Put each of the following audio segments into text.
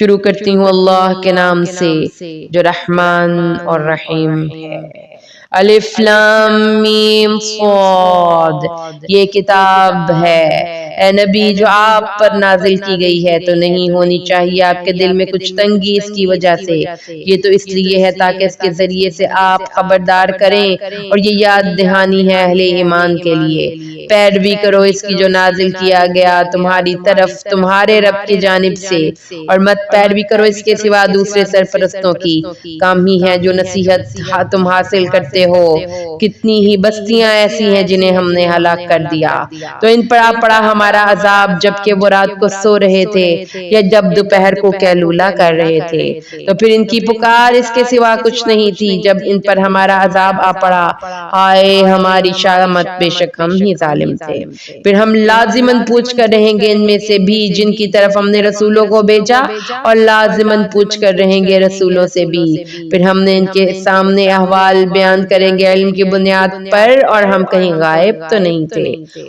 شروع کرتی ہوں اللہ کے نام سے جو رحمان اور رحیم ہے۔ الف لام میم صاد، یہ کتاب ہے اے نبی جو آپ پر نازل کی گئی ہے، تو نہیں ہونی چاہیے آپ کے دل میں کچھ تنگی اس کی وجہ سے، یہ تو اس لیے ہے تاکہ اس کے ذریعے سے آپ خبردار کریں، اور یہ یاد دہانی ہے اہل ایمان کے لیے۔ پیروی کرو اس کی جو نازل کیا گیا تمہاری طرف تمہارے رب کی جانب سے، اور مت پیروی کرو اس کے سوا دوسرے سرپرستوں کی۔ کام ہی ہے جو نصیحت تم حاصل کرتے ہو، کتنی ہی بستیاں ایسی ہیں جنہیں ہم نے ہلاک کر دیا، تو ان پر آ پڑا ہمارا عذاب جبکہ وہ رات کو سو رہے تھے یا جب دوپہر کو قیلولہ کر رہے تھے، تو پھر ان کی پکار اس کے سوا کچھ نہیں تھی جب ان پر ہمارا عذاب آ پڑا، ہائے ہماری شامت بے شک ہم ہی ظالم تھے۔ پھر ہم لازماً پوچھ کر رہیں گے ان میں سے بھی جن کی طرف ہم نے رسولوں کو بھیجا، اور لازماً پوچھ کر رہیں گے رسولوں سے بھی، پھر ہم نے ان کے سامنے احوال بیان کریں گے علم کی بنیاد پر، اور ہم کہیں غائب تو نہیں تھے۔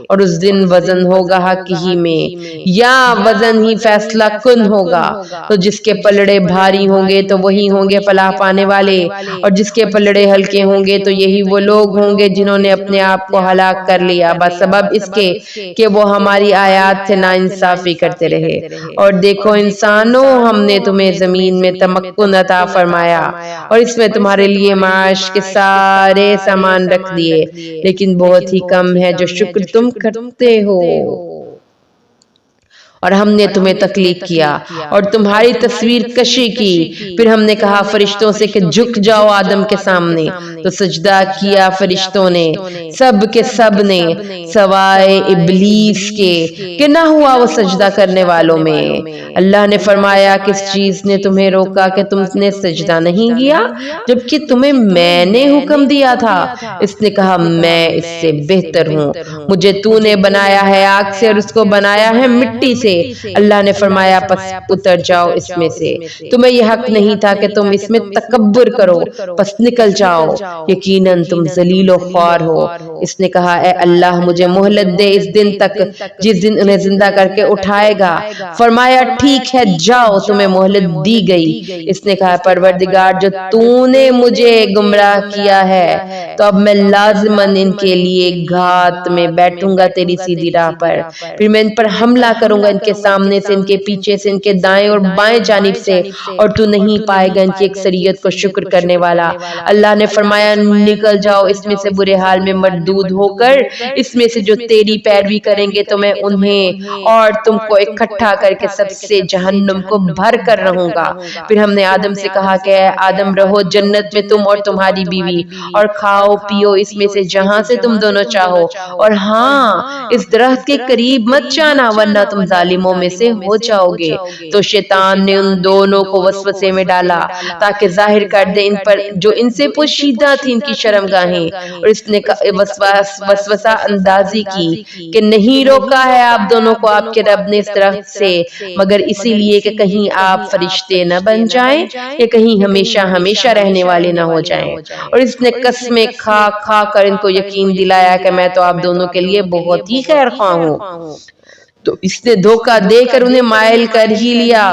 اور اس دن وزن ہوگا حق ہی میں، یا وزن ہی فیصلہ کن ہوگا، تو جس کے پلڑے بھاری ہوں گے تو وہی ہوں گے فلاح پانے والے، اور جس کے پلڑے ہلکے ہوں گے تو یہی وہ لوگ ہوں گے جنہوں نے اپنے آپ کو ہلاک کر لیا بسبب اس کے کہ وہ ہماری آیات سے ناانصافی کرتے رہے۔ اور دیکھو انسانوں، ہم نے تمہیں زمین میں تمکن عطا فرمایا اور اس میں تمہارے لیے معاش کے سارے سامان رکھ دیے، لیکن بہت ہی کم ہے جو شکر تم کرتے ہو۔ اور ہم نے تمہیں تخلیق کیا اور تمہاری تصویر کشی کی، پھر ہم نے کہا فرشتوں سے کہ جھک جاؤ آدم کے سامنے، تو سجدہ کیا فرشتوں نے سب کے سب نے سوائے ابلیس کے کہ نہ ہوا وہ سجدہ کرنے والوں میں۔ اللہ نے فرمایا کس چیز نے تمہیں روکا کہ تم نے سجدہ نہیں کیا جبکہ تمہیں میں نے حکم دیا تھا؟ اس نے کہا میں اس سے بہتر ہوں، مجھے تو نے بنایا ہے آگ سے اور اس کو بنایا ہے مٹی سے۔ اللہ نے فرمایا پس اتر جاؤ اس میں سے، تمہیں یہ حق نہیں تھا کہ تم اس میں تکبر کرو، پس نکل جاؤ، یقیناً تم ذلیل و خوار ہو۔ اس نے کہا اے اللہ مجھے مہلت دے اس دن تک جس دن انہیں زندہ کر کے اٹھائے گا۔ فرمایا ٹھیک ہے جاؤ، تمہیں مہلت دی گئی۔ اس نے کہا پروردگار جو تو نے مجھے گمراہ کیا ہے تو اب میں لازماً ان کے لیے گھات میں بیٹھوں گا تیری سیدھی راہ پر، پھر میں ان پر حملہ کروں گا، ان کے سامنے سے، ان کے پیچھے سے، ان کے دائیں اور بائیں جانب سے، اور تو نہیں پائے گا ان کی اکثریت کو شکر کرنے والا۔ اللہ نے فرمایا نکل جاؤ اس میں سے برے حال میں مردود ہو کر، اس میں سے جو تیری پیروی کریں گے تو میں انہیں اور تم کو اکٹھا کر کے سب سے جہنم کو بھر کر رہوں گا۔ پھر ہم نے آدم سے کہا کہ اے آدم رہو جنت میں تم اور تمہاری بیوی، اور کھاؤ پیو اس میں سے جہاں سے تم دونوں چاہو، اور ہاں اس درخت کے قریب مت جانا ورنہ تم ظالموں میں سے ہو جاؤ گے۔ تو شیطان نے ان دونوں کو وسوسے میں ڈالا تاکہ ظاہر کر دے ان پر جو ان سے پوشیدہ تھی ان کی شرمگاہیں، اور اس نے وسوسہ اندازی کی کہ نہیں روکا ہے آپ دونوں کو آپ کے رب نے اس درخت سے مگر اسی لیے کہ کہیں آپ فرشتے نہ بن جائیں یا کہیں ہمیشہ ہمیشہ رہنے والے نہ ہو جائیں۔ اور اس نے قسمیں کھا کھا کر ان کو یقین دلایا کہ میں تو آپ دونوں کے لیے بہت ہی خیر خواہ ہوں، تو اس نے دھوکہ دے کر انہیں مائل کر ہی لیا۔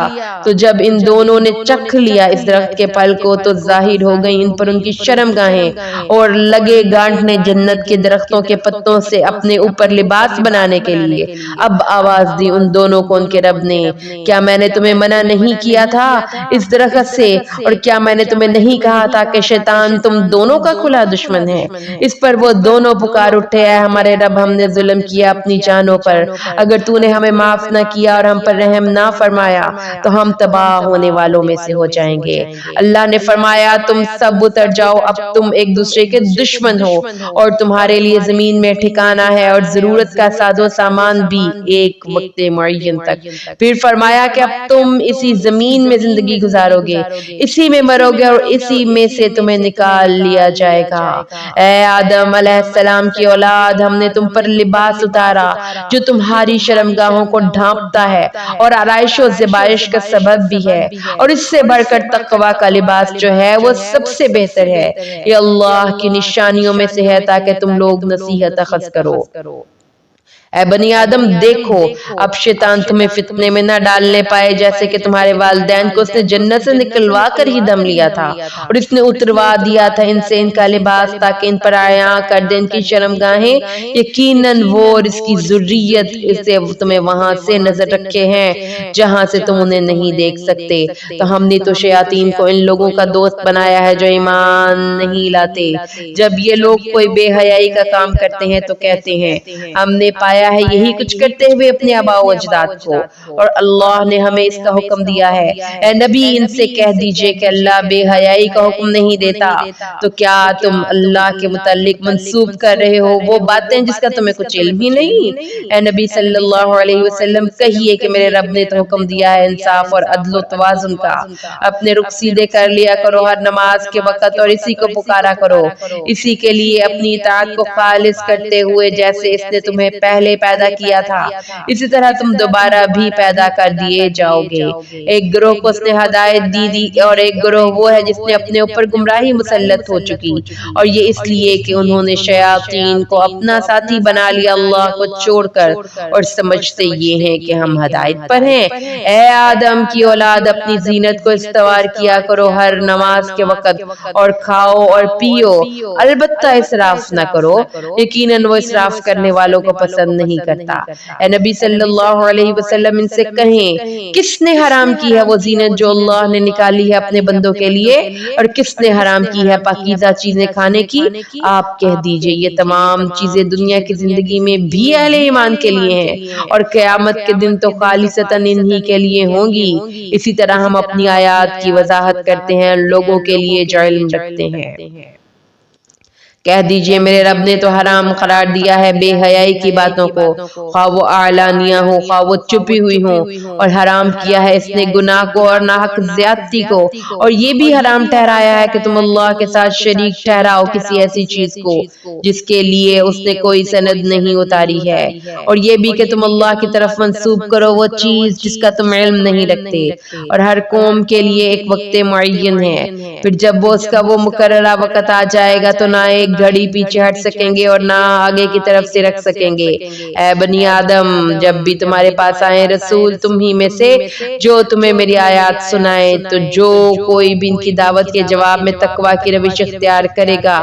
تو جب ان دونوں نے چکھ لیا اس درخت کے پھل کو تو ظاہر ہو گئی ان پر ان کی شرمگاہیں، اور لگے گانٹنے جنت کے درختوں کے پتوں سے اپنے اوپر لباس بنانے کے لیے۔ اب آواز دی ان دونوں کو ان کے رب نے، کیا میں نے تمہیں منع نہیں کیا تھا اس درخت سے، اور کیا میں نے تمہیں نہیں کہا تھا کہ شیطان تم دونوں کا کھلا دشمن ہے؟ اس پر وہ دونوں پکار اٹھے اے ہمارے رب ہم نے ظلم کیا اپنی جانوں پر، اگر تو نے ہمیں معاف نہ کیا اور ہم پر رحم نہ فرمایا تو ہم تباہ ہونے والوں میں سے ہو جائیں گے۔ اللہ نے فرمایا تم سب اتر جاؤ، اب تم ایک دوسرے کے دشمن ہو اور تمہارے لیے زمین میں ٹھکانہ ہے اور ضرورت کا ساز و سامان بھی ایک وقت معین تک۔ پھر فرمایا کہ اب تم اسی زمین میں زندگی گزارو گے، اسی میں مرو گے اور اسی میں سے تمہیں نکال لیا جائے گا۔ اے آدم علیہ السلام کی اولاد، ہم نے تم پر لباس اتارا جو تمہاری شرمگاہوں کو ڈھانپتا ہے اور آرائش و زیبائش کا سبب بھی ہے، اور اس سے بڑھ کر تقوی کا لباس جو ہے وہ سب سے بہتر ہے۔ یہ اللہ کی نشانیوں میں سے ہے تاکہ تم لوگ نصیحت اخذ کرو۔ اے بنی آدم دیکھو اب شیطان تمہیں فتنے میں نہ ڈالنے پائے جیسے کہ تمہارے والدین کو اس نے جنت سے نکلوا کر ہی دم لیا تھا اور اس نے اتروا دیا تھا ان سے ان کا لباس تاکہ ان پر عیاں کر دیں ان کی شرمگاہیں، یقیناً وہ اور اس کی ذریت اسے تمہیں وہاں سے نظر رکھے ہیں جہاں سے تم انہیں نہیں دیکھ سکتے۔ تو ہم نے تو شیاطین کو ان لوگوں کا دوست بنایا ہے جو ایمان نہیں لاتے۔ جب یہ لوگ کوئی بے حیائی کا کام کرتے ہیں تو کہتے ہیں ہم نے پایا ہے یہی کچھ کرتے ہوئے اپنے آباء و اجداد کو، اور اللہ نے ہمیں اس کا حکم دیا ہے۔ اے نبی ان سے کہہ دیجئے کہ اللہ بے حیائی کا حکم نہیں دیتا، تو کیا تم اللہ کے متعلق منسوب کر رہے ہو وہ باتیں جس کا تمہیں کچھ علم ہی نہیں؟ اے نبی صلی اللہ علیہ وسلم کہیے کہ میرے رب نے تو حکم دیا ہے انصاف اور عدل و توازن کا، اپنے رخ سیدھے کر لیا کرو ہر نماز کے وقت اور اسی کو پکارا کرو، اسی کے لیے اپنی اطاعت کو خالص کرتے ہوئے جیسے اس نے تمہیں پہلے پیدا کیا تھا اسی طرح تم دوبارہ بھی پیدا کر دیے جاؤ گے۔ ایک گروہ کو اس نے ہدایت دی اور ایک گروہ وہ ہے جس نے اپنے اوپر گمراہی مسلط ہو چکی، اور یہ اس لیے کہ انہوں نے شیاطین کو اپنا ساتھی بنا لیا اللہ کو چھوڑ کر، اور سمجھتے یہ ہیں کہ ہم ہدایت پر ہیں۔ اے آدم کی اولاد اپنی زینت کو استوار کیا کرو ہر نماز کے وقت، اور کھاؤ اور پیو، البتہ اسراف نہ کرو، یقیناً وہ اسراف کرنے والوں کو پسند نہیں کرتا۔ اے نبی صلی اللہ علیہ وسلم ان سے کہیں کس نے حرام کی ہے وہ زینت جو اللہ نے نکالی ہے اپنے بندوں کے لیے، اور کس نے حرام کی ہے پاکیزہ چیزیں کھانے کی؟ آپ کہہ دیجئے یہ تمام چیزیں دنیا کی زندگی میں بھی اہل ایمان کے لیے ہیں، اور قیامت کے دن تو خالصتاً انہی کے لیے ہوں گی۔ اسی طرح ہم اپنی آیات کی وضاحت کرتے ہیں لوگوں کے لیے جو علم رکھتے ہیں۔ کہہ دیجئے میرے رب نے تو حرام قرار دیا ہے بے حیائی کی باتوں کو، خواہ وہ اعلانیہ ہو خواہ وہ چھپی ہوئی ہوں، اور حرام کیا ہے اس نے گناہ کو اور ناحق زیادتی کو، اور یہ بھی حرام ٹھہرایا ہے کہ تم اللہ کے ساتھ شریک ٹھہراؤ کسی ایسی چیز کو جس کے لیے اس نے کوئی سند نہیں اتاری ہے، اور یہ بھی کہ تم اللہ کی طرف منسوب کرو وہ چیز جس کا تم علم نہیں رکھتے، اور ہر قوم کے لیے ایک وقت معین ہے، پھر جب وہ اس کا وہ مقررہ وقت آ جائے گا تو نہ ایک گھڑی پیچھے ہٹ سکیں گے اور نہ آگے کی طرف سے رکھ سکیں گے۔ اے بنی آدم جب بھی تمہارے پاس آئیں رسول تم ہی میں سے جو تمہیں میری آیات سنائیں، تو جو کوئی بھی ان کی دعوت کے جواب میں تقوی کی روش اختیار کرے گا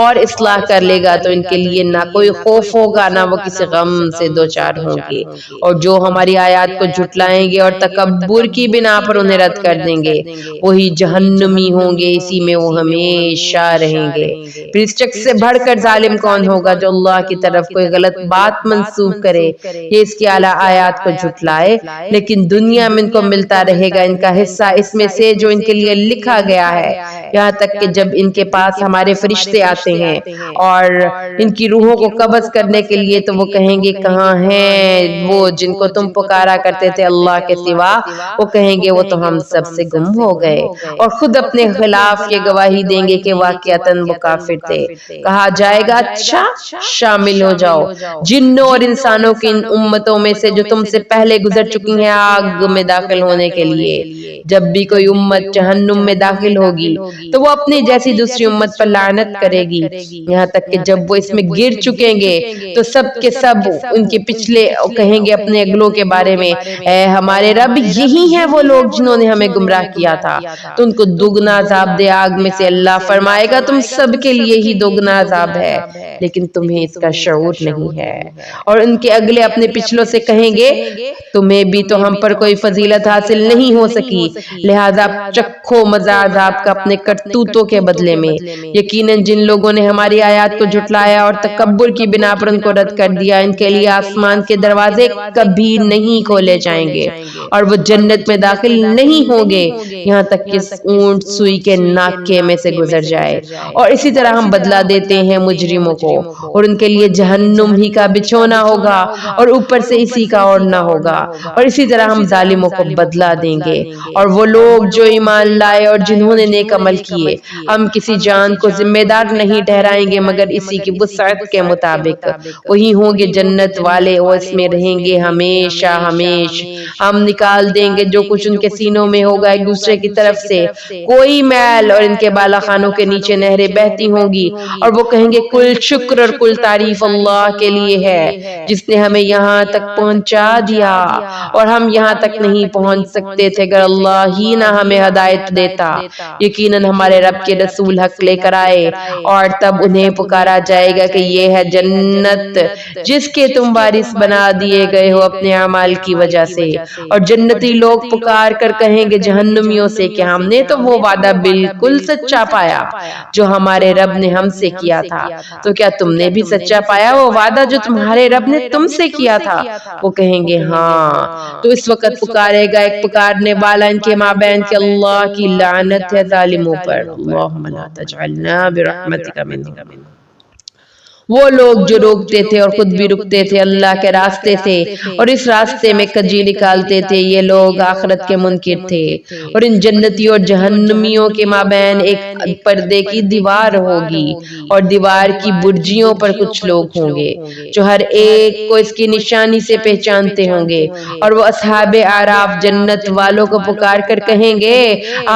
اور اصلاح کر لے گا تو ان کے لیے نہ کوئی خوف ہوگا نہ وہ کسی غم سے دوچار ہوں گے، اور جو ہماری آیات کو جھٹلائیں گے اور تکبر کی بنا پر انہیں رد کر دیں گے وہی جہنمی ہوں گے، اسی میں وہ ہمیشہ رہیں گے۔ پھر اس شخص سے بڑھ کر ظالم کون ہوگا جو اللہ کی طرف کوئی غلط بات منسوب کرے یہ اس کی اعلیٰ آیات کو جھٹلائے، لیکن دنیا میں ان کو ملتا رہے گا ان کا حصہ اس میں سے جو ان کے لیے لکھا گیا ہے، یہاں تک کہ جب ان کے پاس ہمارے فرشتے آتے ہیں اور ان کی روحوں کو قبض کرنے کے لیے تو وہ کہیں گے کہاں ہیں وہ جن کو تم پکارا کرتے تھے اللہ کے سوا؟ وہ کہیں گے وہ تو ہم سب سے گم ہو گئے، اور خود اپنے خلاف یہ گواہی دیں گے کہ واقعتاً وہ کافر تھے۔ کہا جائے گا اچھا شامل ہو جاؤ جنوں اور انسانوں کی ان امتوں میں سے جو تم سے پہلے گزر چکی ہیں آگ میں داخل ہونے کے لیے۔ جب بھی کوئی امت جہنم میں داخل ہوگی تو وہ اپنی جیسی دوسری امت پر لعنت کرے گی، یہاں تک کہ جب وہ اس میں گر چکیں گے تو سب کے سب ان کے پچھلے کہیں گے اپنے اگلوں کے بارے میں اے ہمارے رب یہی ہیں وہ لوگ جنہوں نے ہمیں گمراہ کیا تھا، تو ان کو دگنا عذاب دے آگ میں سے اللہ فرمائے گا تم سب کے لیے ہی دگنا عذاب ہے لیکن تمہیں اس کا شعور نہیں ہے۔ اور ان کے اگلے اپنے پچھلوں سے کہیں گے تمہیں بھی تو ہم پر کوئی فضیلت حاصل نہیں ہو سکی، لہذا چکھو مزہ عذاب کا اپنے کرتوتوں کے بدلے میں۔ یقیناً جن لوگوں نے ہماری آیات کو جھٹلایا اور تکبر کی بنا پر ان کو رد کر دیا ان کے لیے آسمان کے دروازے کبھی نہیں کھولے جائیں گے اور وہ جنت میں داخل نہیں ہوں گے یہاں تک کہ اونٹ سوئی کے ناکے میں سے گزر جائے، اور اسی طرح ہم بدلہ دیتے ہیں مجرموں کو، اور ان کے لیے جہنم ہی کا بچھونا ہوگا اور اوپر سے اسی کا اوڑھنا ہوگا، اور اسی طرح ہم ظالموں کو بدلہ دیں گے۔ اور وہ لوگ جو ایمان لائے اور جنہوں نے نیک عمل کیے ہم کسی جان کو ذمہ دار نہیں ٹھہرائیں گے مگر اسی کی وسعت کے مطابق، وہی ہوں گے جنت والے وہ اس میں رہیں گے ہمیشہ ہمیش۔ ہم نکال دیں گے جو کچھ ان کے سینوں میں ہوگا ایک دوسرے کی طرف سے، کوئی میل، اور ان کے بالا خانوں کے نیچے نہریں بہتی ہوں گی اور وہ کہیں گے کل شکر اور کل تعریف اللہ کے لیے ہے جس نے ہمیں یہاں تک پہنچا دیا، اور ہم یہاں تک نہیں پہنچ سکتے تھے اگر اللہ ہی نہ ہمیں ہدایت دیتا۔ یقیناً ہمارے رب کے رسول حق لے کر آئے، اور تب انہیں پکارا جائے گا کہ یہ ہے جنت جس کے تم وارث بنا دیے گئے ہو اپنے اعمال کی وجہ سے، اور جنتی لوگ پکار کر کہیں گے جہنمیوں سے کہ ہم نے تو وہ وعدہ بالکل سچا پایا جو ہمارے رب نے ہم سے کیا تھا، تو کیا تم نے بھی سچا پایا وہ وعدہ جو تمہارے رب نے تم سے کیا تھا؟ وہ کہیں گے ہاں۔ تو اس وقت پکارے گا ایک پکارنے والا ان کے مابین کہ اللہ کی لعنت ہے ظالموں پر، اللہم لا تجعلنا برحمتک منہم۔ وہ لوگ جو روکتے تھے اور خود بھی رکتے تھے اللہ کے راستے سے اور اس راستے میں کجی نکالتے تھے، یہ لوگ آخرت کے منکر تھے۔ اور ان جنتی اور جہنمیوں کے مابین ایک پردے کی دیوار ہوگی، اور دیوار کی برجیوں پر کچھ لوگ ہوں گے جو ہر ایک کو اس کی نشانی سے پہچانتے ہوں گے، اور وہ اصحاب اعراف جنت والوں کو پکار کر کہیں گے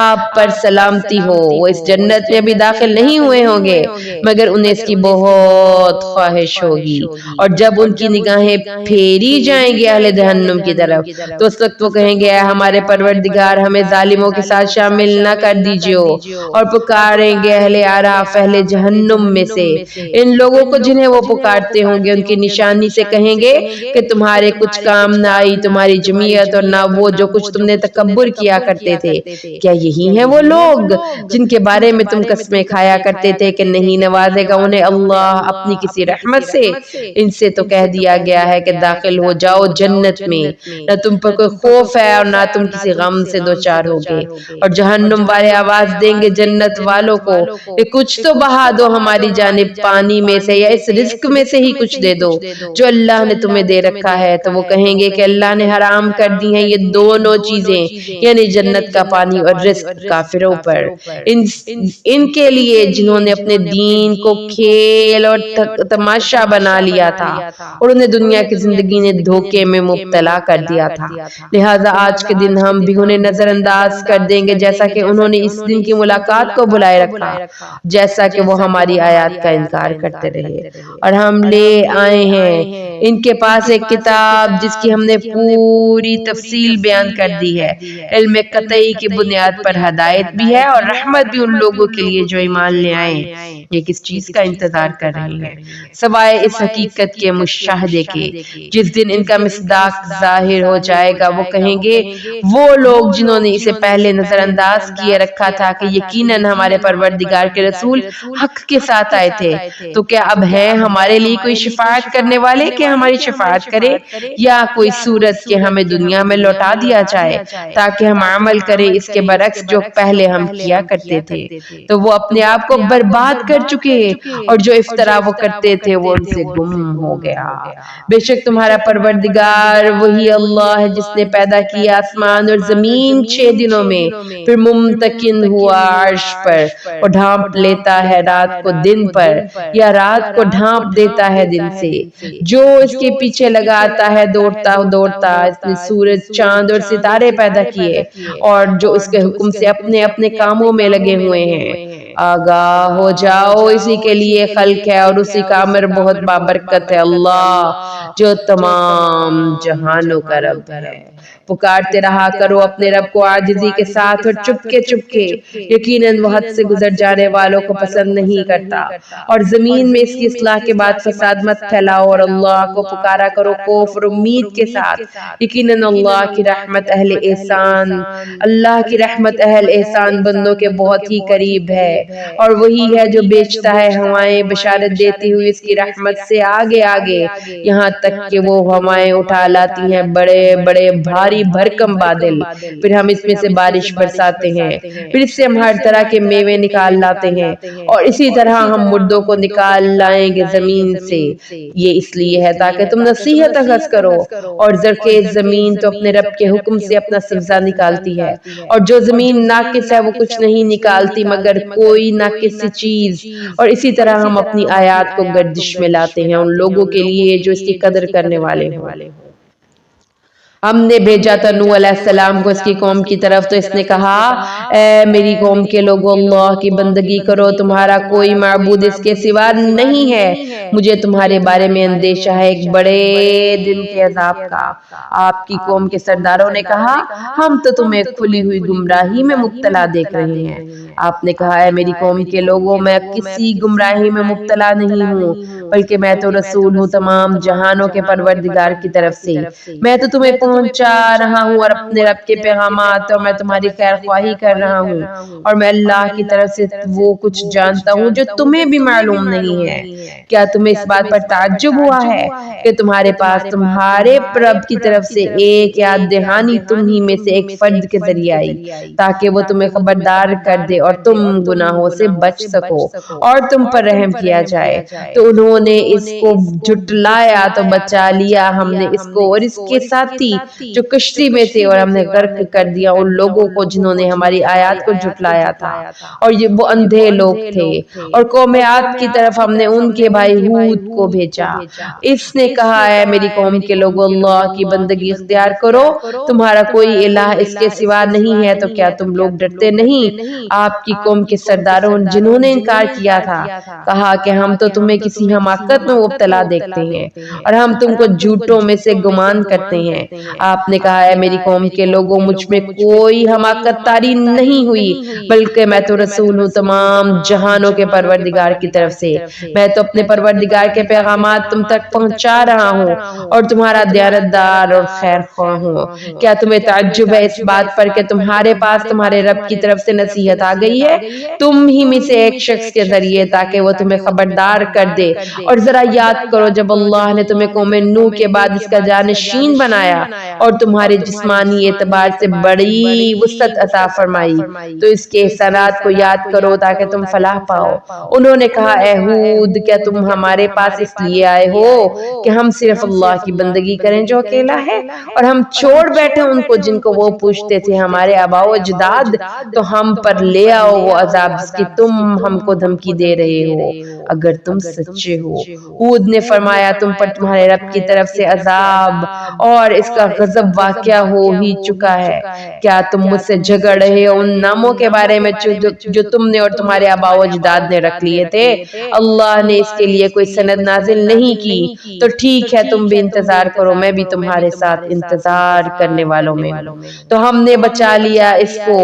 آپ پر سلامتی ہو۔ وہ اس جنت میں بھی داخل نہیں ہوئے ہوں گے مگر انہیں اس کی بہت خواہش ہوگی، اور جب ان کی نگاہیں پھیری جائیں گی اہل جہنم کی طرف تو اس وقت وہ کہیں گے اے ہمارے پروردگار ہمیں ظالموں کے ساتھ شامل نہ کر دیجیے، اور پکاریں گے اہل اعراف اہل جہنم میں سے ان لوگوں کو جنہیں وہ پکارتے ہوں گے ان کی نشانی سے کہیں گے کہ تمہارے کچھ کام نہ آئی تمہاری جمعیت اور نہ وہ جو کچھ تم نے تکبر کیا کرتے تھے۔ کیا یہی ہیں وہ لوگ جن کے بارے میں تم قسمیں کھایا کرتے تھے کہ نہیں نوازے گا انہیں اللہ اپنی کسی رحمت سے؟ ان سے تو کہہ دیا گیا ہے کہ داخل ہو جاؤ جنت میں، نہ تم پر کوئی خوف ہے اور نہ تم کسی غم سے دوچار ہوگے۔ اور جہنم والے آواز دیں گے جنت والوں کو کہ کچھ تو بہا دو ہماری جانب پانی میں سے یا اس رزق میں سے ہی کچھ دے دو جو اللہ نے تمہیں دے رکھا ہے۔ تو وہ کہیں گے کہ اللہ نے حرام کر دی ہیں یہ دونوں چیزیں، یعنی جنت کا پانی اور رزق کافروں پر، ان کے لیے جنہوں نے اپنے دین کو کھیل اور تماشا بنا لیا تھا اور انہیں دنیا کی زندگی نے دھوکے میں مبتلا کر دیا تھا، لہٰذا آج کے دن ہم بھی انہیں نظر انداز کر دیں گے جیسا کہ انہوں نے اس دن کی ملاقات کو بلائے رکھا، جیسا کہ وہ ہماری آیات کا انکار کرتے رہے۔ اور ہم لے آئے ہیں ان کے پاس ایک کتاب جس کی ہم نے پوری تفصیل بیان کر دی ہے، علم قطعی کی بنیاد پر ہدایت بھی ہے اور رحمت بھی ان لوگوں کے لیے جو ایمان لے آئے۔ یہ کس چیز کا انتظار کر رہی ہیں سوائے اس حقیقت کے مشاہدے کے جس دن ان کا مصداق ظاہر ہو جائے گا۔ وہ کہیں گے وہ لوگ جنہوں نے اسے پہلے نظر انداز کیے رکھا تھا کہ یقیناً ہمارے پروردگار کے رسول حق کے ساتھ آئے تھے، تو کیا اب ہے ہمارے لیے کوئی شفاعت کرنے والے کہ ہماری شفاعت کرے، یا کوئی صورت کہ ہمیں دنیا میں لوٹا دیا جائے تاکہ ہم عمل کریں اس کے برعکس جو پہلے ہم کیا کرتے تھے؟ تو وہ اپنے آپ کو برباد کر چکے اور جو افطرا وہ کرتے تھے وہ ان سے گم ہو گیا۔ بے شک تمہارا پروردگار وہی اللہ ہے جس نے پیدا کیا آسمان اور زمین 6 دنوں میں، پھر ممتکن ہوا عرش پر، اور ڈھانپ لیتا ہے رات کو دن پر یا رات کو ڈھانپ دیتا ہے دن سے، جو اس کے پیچھے لگاتا ہے دوڑتا دوڑتا۔ اس نے سورج چاند اور ستارے پیدا کیے اور جو اس کے حکم سے اپنے اپنے کاموں میں لگے ہوئے ہیں۔ آگاہ ہو جاؤ اسی کے لیے خلق ہے اور اسی کا امر بہت بابرکت ہے، اللہ جو تمام جہانوں کا رب ہے۔ پکارتے رہا کرو اپنے رب کو عاجزی کے ساتھ اور چپکے چپکے، یقیناً وہ حد سے گزر جانے والوں کو پسند نہیں کرتا۔ اور زمین میں اس کی اصلاح کے بعد فساد مت پھیلاؤ اور اللہ کو پکارا کرو خوف اور امید کے ساتھ، یقیناً اللہ کی رحمت اہل احسان، اللہ کی رحمت اہل احسان بندوں کے بہت ہی قریب ہے۔ اور وہی ہے جو بیچتا ہے ہوائیں بشارت دیتی ہوئی اس کی رحمت سے آگے آگے، یہاں تک کہ وہ ہوائیں اٹھا لاتی ہیں بڑے بڑے بھاری بھرکم بادل، پھر ہم اس میں سے بارش برساتے ہیں، پھر اس سے ہم ہر طرح کے میوے نکال لاتے ہیں، اور اسی طرح ہم مردوں کو نکال لائیں گے زمین سے۔ یہ اس لیے ہے تاکہ تم نصیحت اخذ کرو، اور زرخیز زمین تو اپنے رب کے حکم سے اپنا سبزہ نکالتی ہے، اور جو زمین ناقص ہے وہ کچھ نہیں نکالتی مگر کوئی ناقص سی چیز، اور اسی طرح ہم اپنی آیات کو گردش میں لاتے ہیں ان لوگوں کے لیے جو اس کی قدر کرنے والے ہوں۔ ہم نے بھیجا تھا نوح علیہ السلام کو اس کی قوم کی طرف، تو اس نے کہا اے میری قوم کے لوگوں اللہ کی بندگی کرو، تمہارا کوئی معبود اس کے سوا نہیں ہے، مجھے تمہارے بارے میں اندیشہ ہے ایک بڑے دن کے عذاب کا۔ آپ کی قوم کے سرداروں نے کہا ہم تو تمہیں کھلی ہوئی گمراہی میں مبتلا دیکھ رہے ہیں۔ آپ نے کہا اے میری قوم کے لوگوں میں کسی گمراہی میں مبتلا نہیں ہوں، بلکہ میں تو رسول ہوں تمام جہانوں کے پروردگار کی طرف سے، میں تو تمہیں پہنچا رہا ہوں اور اپنے رب کے پیغامات، اور میں تمہاری خیر خواہی کر رہا ہوں، اور میں اللہ کی طرف سے وہ کچھ جانتا ہوں جو تمہیں بھی معلوم نہیں ہے۔ کیا تمہیں اس بات پر تعجب ہوا ہے کہ تمہارے پاس تمہارے رب کی طرف سے ایک یاد دہانی تم ہی میں سے ایک فرد کے ذریعے آئی تاکہ وہ تمہیں خبردار کر دے اور تم گناہوں سے بچ سکو اور تم پر رحم کیا جائے؟ تو انہوں نے اس کو جھٹلایا تو بچا لیا ہم نے اس کو اور اس کے ساتھی جو کشتی میں تھے، اور ہم نے غرق کر دیا ان لوگوں کو جنہوں نے ہماری آیات کو جھٹلایا تھا، اور یہ وہ اندھے لوگ تھے۔ اور قوم عاد کی طرف ہم نے ان کے بھائی ہود کو بھیجا، اس نے کہا اے میری قوم کے لوگوں اللہ کی بندگی اختیار کرو، تمہارا کوئی الہ اس کے سوا نہیں ہے، تو کیا تم لوگ ڈرتے نہیں؟ آپ کی قوم کے سرداروں جنہوں نے انکار کیا تھا کہا کہ ہم تو تمہیں کسی حماقت میں مبتلا دیکھتے ہیں اور ہم تم کو جھوٹوں میں سے گمان کرتے ہیں۔ آپ نے کہا اے میری قوم کے لوگوں مجھ میں کوئی حماقت طاری نہیں ہوئی، بلکہ میں تو رسول ہوں تمام جہانوں کے پروردگار کی طرف سے، میں تو اپنے پروردگار کے پیغامات تم تک پہنچا رہا ہوں اور تمہارا دیانتدار اور خیر خواہ ہوں۔ کیا تمہیں تعجب ہے اس بات پر کہ تمہارے پاس تمہارے رب کی طرف سے نصیحت آ گئی ہے تم ہی میں سے ایک شخص کے ذریعے تاکہ وہ تمہیں خبردار کر دے؟ اور ذرا یاد کرو جب اللہ نے تمہیں قوم نوح کے بعد اس کا جانشین بنایا اور تمہارے جسمانی اعتبار سے بڑی وسعت عطا فرمائی، تو اس کے احسانات کو یاد کرو تاکہ تم فلاح پاؤ۔ انہوں نے کہا اے ہود کیا تم ہمارے پاس اس لیے آئے ہو کہ ہم صرف اللہ کی بندگی کریں جو اکیلا ہے، اور ہم چھوڑ بیٹھے ان کو جن کو وہ پوچھتے تھے ہمارے آباء و اجداد؟ تو ہم پر لے آؤ وہ عذاب جس کی تم ہم کو دھمکی دے رہے ہو اگر تم سچے ہو۔ ہود نے فرمایا تم پر تمہارے رب کی طرف سے عذاب اور اس کا غضب واقع ہو ہی چکا ہے۔ کیا تم مجھ سے جھگڑ رہے ہو ان ناموں کے بارے میں جو تم نے اور تمہارے آباء و اجداد نے رکھ لیے تھے؟ اللہ نے اس کے لیے کوئی سند نازل نہیں کی، تو ٹھیک ہے تم بھی انتظار کرو، میں بھی تمہارے ساتھ انتظار کرنے والوں میں ہوں۔ تو ہم نے بچا لیا اس کو